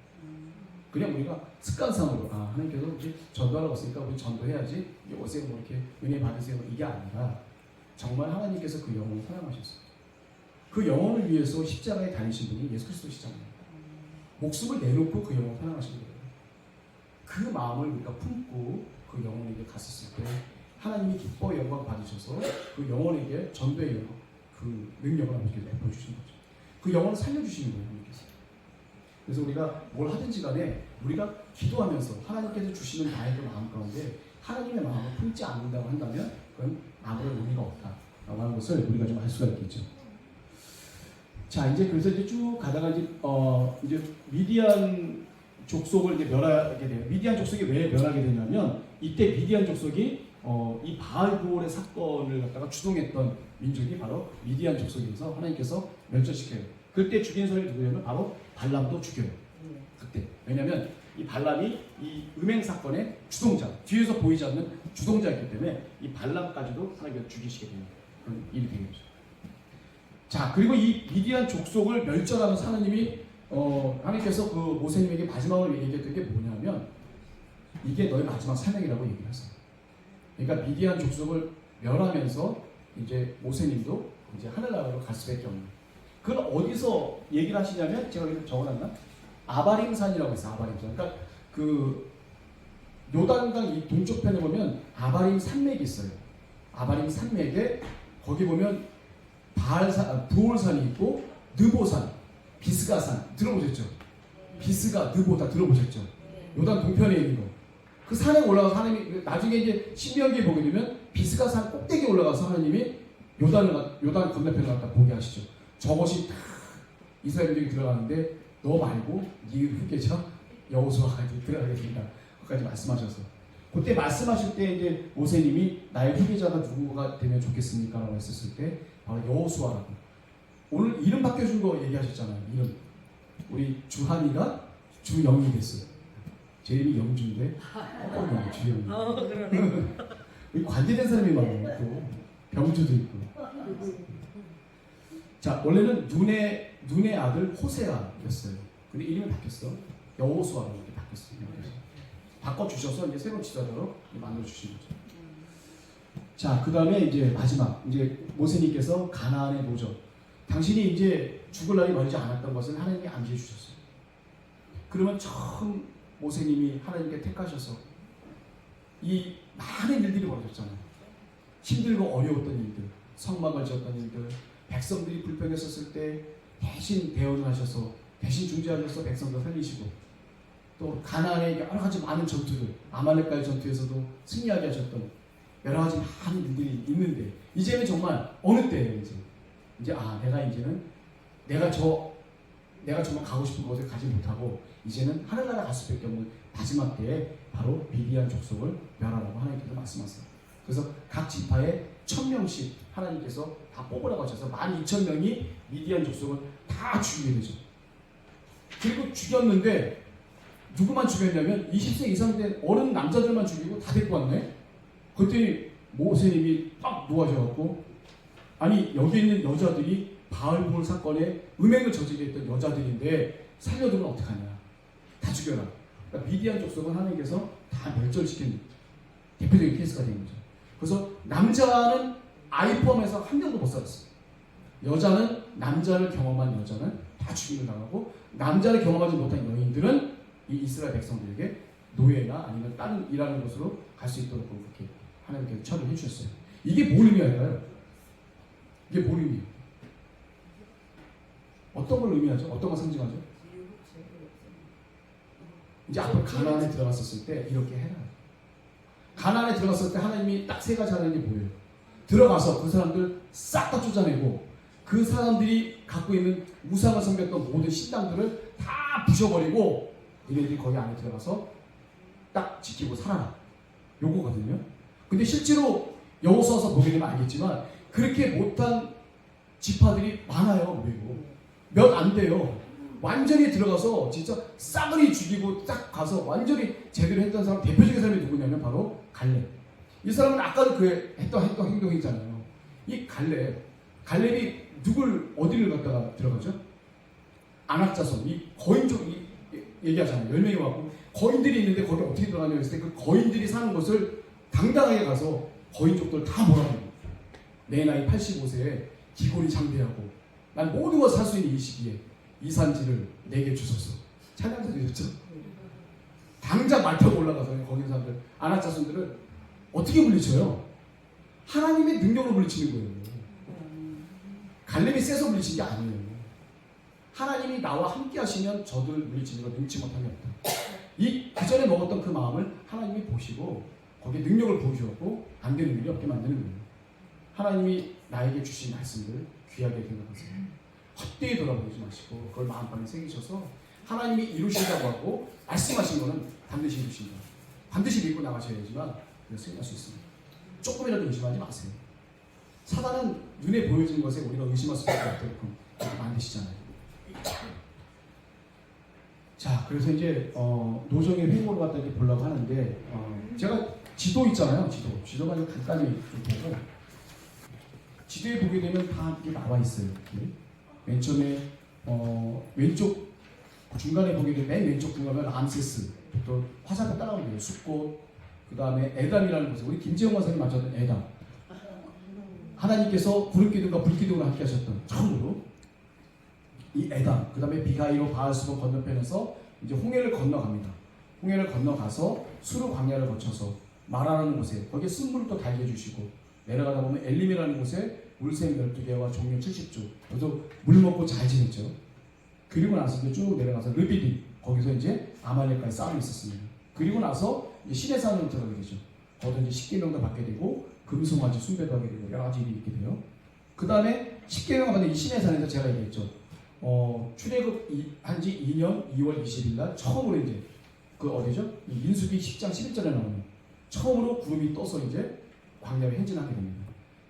그냥 우리가 습관상으로 하나님께서 우리 전도하라고 했으니까 우리 전도해야지 오세요 뭐 이렇게 은혜 받으세요 이게 아니라 정말 하나님께서 그 영혼을 사랑하셨어요. 그 영혼을 위해서 십자가에 다니신 분이 예수 그리스도시잖아요. 목숨을 내놓고 그 영혼을 사랑하신 거예요. 그 마음을 우리가 품고 그 영혼에게 갔었을 때 하나님이 기뻐 영광 받으셔서 그 영혼에게 전도의 그 능력을 하나님께서 베풀어 주신 거죠. 그 영혼을 살려주시는 거예요. 하나님께서. 그래서 우리가 뭘 하든지 간에 우리가 기도하면서 하나님께서 주시는 나의 그 마음 가운데 하나님의 마음을 품지 않는다고 한다면 그건 아무런 의미가 없다라고 하는 것을 우리가 좀 알 수가 있겠죠. 자, 그래서 이제 쭉 가다가 이제 미디안 족속을 이제 멸하게 돼요. 미디안 족속이 왜 멸하게 되냐면 이때 미디안 족속이 이 바알부올의 사건을 갖다가 주동했던 민족이 바로 미디안 족속에서 하나님께서 멸절시켜요. 그때 죽인 사람이 누구냐면 바로 발람도 죽여요. 그때. 왜냐하면 이 발람이 이 음행 사건의 주동자, 뒤에서 보이지 않는 주동자였기 때문에 이 발람까지도 하나님께서 죽이시게 되는 그런 일이 되는 거죠. 자, 그리고 이 미디안 족속을 멸절하면서 하나님께서 그 모세님에게 마지막으로 얘기했던 게 뭐냐면 이게 너의 마지막 사명이라고 얘기를 했어요. 그러니까 미디안 족속을 멸하면서 이제 모세님도 이제 하늘나라로 갈 수밖에 없는. 그건 어디서 얘기를 하시냐면 제가 여기 적어놨나? 아바림산이라고 있어요. 아바림산. 그러니까 요단강 이 동쪽편에 보면 아바림 산맥이 있어요. 아바림 산맥에 거기 보면 부올산이 있고 느보산, 비스가산 들어보셨죠? 비스가, 느보 다 들어보셨죠? 요단 동편에 있는 거. 그 산에 올라가서 하나님이 나중에 이제 신명기에 보게 되면 비스가산 꼭대기에 올라가서 하나님이 요단 건너편을 갖다 보게 하시죠. 저것이 다 이스라엘들이 들어가는데 너 말고 네 후계자 여호수아가 들어가게 된다. 그까지 말씀하셔서 그때 말씀하실 때 이제 모세님이 나의 후계자가 누구가 되면 좋겠습니까? 라고 했었을 때 바로 여호수아라고. 오늘 이름 바뀌어준 거 얘기하셨잖아요. 이름. 우리 주한이가 주영이 됐어요. 제 이름이 영주인데 주영이. 관계된 사람이 많아요. 또 병주도 있고. 자, 원래는 눈에 눈의 아들 호세아였어요. 근데 이름이 바뀌었어. 여호수아로 이렇게 바뀌었어요. 바꿔주셔서 이제 새로운 지도자로 만들어주신 거죠. 자, 그 다음에 이제 마지막, 이제 모세님께서 가나안의 노저. 당신이 이제 죽을 날이 멀지 않았던 것을 하나님이 암시해 주셨어요. 그러면 처음 모세님이 하나님께 택하셔서 이 많은 일들이 벌어졌잖아요. 힘들고 어려웠던 일들, 성막을 지었던 일들, 백성들이 불평했었을 때 대신 대언을 하셔서 대신 중재하셔서 백성들 살리시고, 또 가나안의 여러 가지 많은 전투들, 아말렉과의 전투에서도 승리하게 하셨던 여러 가지 많은 일들이 있는데, 이제는 정말 어느 때예요. 이제 내가 정말 가고 싶은 곳에 가지 못하고 이제는 하늘나라 갈 수밖에 없는 마지막 때에 바로 미디안 족속을 멸하라고 하나님께서 말씀하세요. 그래서 각 지파에 1000명씩 하나님께서 다 뽑으라고 하셔서 12,000명이 미디안 족속을 다 죽이게 되죠. 그리고 죽였는데 누구만 죽였냐면 20세 이상 된 어른 남자들만 죽이고 다 데리고 왔네. 그랬더니 모세님이 딱 놓아져갖고, 아니 여기 있는 여자들이 바알볼 사건에 음행을 저지르게 했던 여자들인데 살려두면 어떡하냐, 다 죽여라. 그러니까 미디안 족속은 하나님께서 다 멸절시킨 대표적인 케이스가 된 거죠. 그래서 남자는 아이 포함해서 한 명도 못 살았어요. 여자는, 남자를 경험한 여자는 다 죽임을 당하고, 남자를 경험하지 못한 여인들은 이 이스라엘 백성들에게 노예나 아니면 다른 일하는 곳으로 갈 수 있도록 그렇게 하나님께서 처리해 주셨어요. 이게 뭘 의미할까요? 이게 뭘 의미해요? 어떤 걸 의미하죠? 어떤 걸 상징하죠? 이제 앞으로 가나안에 들어갔었을 때 이렇게 해라. 가나안에 들어갔을 때 하나님이 딱 세 가지 하는 게 뭐예요? 들어가서 그 사람들 싹 다 쫓아내고, 그 사람들이 갖고 있는 우상을 섬겼던 모든 신당들을 다 부셔버리고, 얘네들이 거기 안에 들어가서 딱 지키고 살아라, 요거거든요. 근데 실제로 여호수아서 보게 되면 알겠지만 그렇게 못한 지파들이 많아요. 그리고 몇 안 돼요. 완전히 들어가서 진짜 싸그리 죽이고 딱 가서 완전히 제대로 했던 사람, 대표적인 사람이 누구냐면 바로 갈렙. 이 사람은 아까도 그 했던 행동이잖아요. 이 갈렙이 누굴 어디를 갔다가 들어가죠? 안악자손, 이 거인족 얘기하잖아요. 10명이 왔고 거인들이 있는데 거기 어떻게 들어가냐 했을 때 그 거인들이 사는 곳을 당당하게 가서 거인족들 다 몰아내고, 내 나이 85세에 기골이 장대하고 난 모든 걸 살 수 있는 이 시기에 이 산지를 내게 주소서. 찬양도 드렸죠. 당장 말 타고 올라가서 거기 사람들, 안악자손들을 어떻게 물리쳐요? 하나님의 능력으로 물리치는 거예요. 갈렙이 세서 물리친 게 아니에요. 하나님이 나와 함께 하시면 저들 물리치는 걸 눈치 못함이 없다. 그 전에 먹었던 그 마음을 하나님이 보시고 거기에 능력을 부어주었고 안 되는 일이 없게 만드는 거예요. 하나님이 나에게 주신 말씀들 귀하게 생각하세요. 헛되이 돌아보지 마시고 그걸 마음판에 새기셔서 하나님이 이루신다고 하고 말씀하신 거는 반드시 이루신다. 반드시 믿고 나가셔야지만 승리할 수 있습니다. 조금이라도 의심하지 마세요. 사단은 눈에 보여지는 것에 우리가 의심할 수밖에 없게끔 만드시잖아요. 자, 그래서 이제 노정의 횡보를 갖다 이렇게 보려고 하는데, 제가 지도 있잖아요. 지도가 좀 간단히 좀 보고, 지도에 보게 되면 다 이렇게 나와 있어요. 이렇게. 맨 처음에 왼쪽 중간에 보게 되면 맨 왼쪽 들어가면 람세스, 또 화살표 따라오면 돼요. 숫꽃, 그 다음에 에담이라는 곳에 우리 김재용 과사님 맞았던 에담. 하나님께서 구름기둥과 불기둥을 함께 하셨던 처음으로 이 에담, 그 다음에 비가이로 바알수본 건너편에서 이제 홍해를 건너갑니다. 홍해를 건너가서 수르 광야를 거쳐서 마라라는 곳에 거기에 쓴물을 또 달게 해주시고, 내려가다 보면 엘림이라는 곳에 물샘 12개와 종려 70조, 여기서 물 먹고 잘 지냈죠. 그리고 나서 이제 쭉 내려가서 르비디, 거기서 이제 아말렉과의 싸움이 있었습니다. 그리고 나서 이제 시내산으로 들어가게 되죠. 거기서 이제 십계명도 받게 되고 금송아지 숭배도 하게 되고 여러 가지 일이 있게 돼요. 그 다음에 십계명을 받은 이 시내산에서 제가 얘기했죠. 출애굽 한지 2년 2월 20일 날 처음으로 이제 그 어디죠? 이 민수기 10장 11절에 나오는 처음으로 구름이 떠서 이제 광야를 행진하게 됩니다.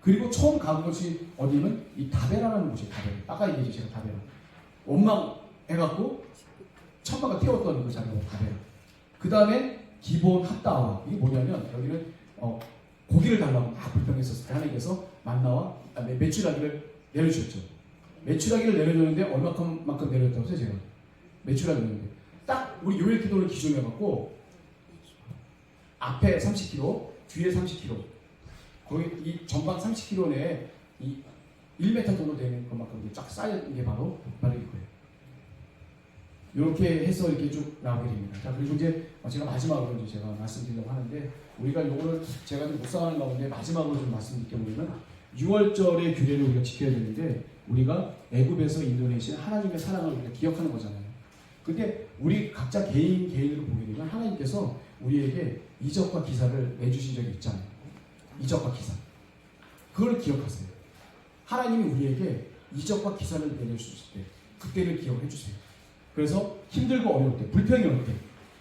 그리고 처음 가본 곳이 어디면 이 다베라라는 곳이에요. 다베라. 아까 얘기했죠, 제가 다베라. 원망해갖고 천마가 태웠던 그 자리가 다베라. 그 다음에 기본 핫다와, 이게 뭐냐면 여기는 고기를 달라고 다 불평했었을 때 하나님께서 만나와 메추라기를 내려주셨죠. 매출하기를 내려줬는데 얼마만큼 내려줬다고 해요 제가. 매출하기 내렸는데 딱 우리 요일 기도를 기준으로 해갖고 앞에 30kg, 뒤에 30kg, 거기 이 전방 30kg 내에 이 1m 정도 되는 것만큼 이제 쫙 쌓여있는 게 바로 이거예요. 이렇게 해서 이렇게 쭉 나오게 됩니다. 자, 그리고 이제 제가 마지막으로 이제 제가 말씀드리려고 하는데, 우리가 요거를 제가 좀 묵상하는 가운데 마지막으로 좀 말씀드릴 경우에는 6월절의 규례를 우리가 지켜야 되는데, 우리가 애굽에서 인도내신 하나님의 사랑을 우리가 기억하는 거잖아요. 근데 우리 각자 개인으로 보게 되면 하나님께서 우리에게 이적과 기사를 내주신 적이 있잖아요. 이적과 기사. 그걸 기억하세요. 하나님이 우리에게 이적과 기사를 내려주실 때 그때를 기억해 주세요. 그래서 힘들고 어려울 때, 불평이 올 때,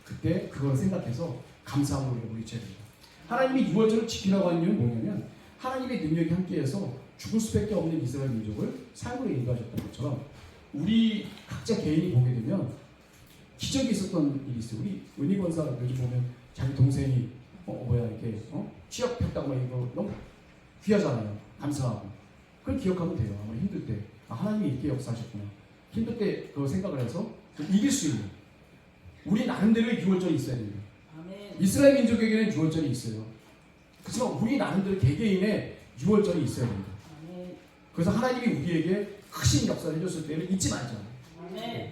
그때 그걸 생각해서 감사함으로 우리가 부딪혀야 됩니다. 하나님이 6월절을 지키라고 하는 이유는 뭐냐면, 하나님의 능력이 함께해서 죽을 수밖에 없는 이스라엘 민족을 삶으로 인도하셨던 것처럼 우리 각자 개인이 보게 되면 기적이 있었던 일이 있어요. 우리 은희 권사 요즘 보면 자기 동생이 이렇게 취업했다고 막 이거 너무 귀하잖아요. 감사하고. 그걸 기억하면 돼요. 아마 힘들 때 하나님이 이렇게 역사하셨구나. 힘들 때 그거 생각을 해서 좀 이길 수 있는, 우리 나름대로의 6월절이 있어야 됩니다. 아멘. 이스라엘 민족에게는 6월절이 있어요. 그렇지만 우리 나름대로 개개인의 6월절이 있어야 됩니다. 아멘. 그래서 하나님이 우리에게 크신 역사를 해줬을 때를 잊지 말자. 아멘.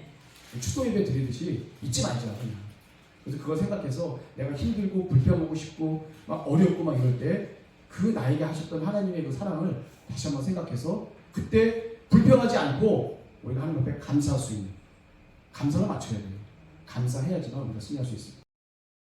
추도 예배 드리듯이 잊지 말자. 그래서 그걸 생각해서 내가 힘들고 불평하고 싶고 막 어렵고 막 이럴 때 그 나에게 하셨던 하나님의 그 사랑을 다시 한번 생각해서 그때 불평하지 않고 우리가 하나님 앞에 감사할 수 있는, 감사를 맞춰야 돼요. 감사해야지만 우리가 승리할 수 있습니다.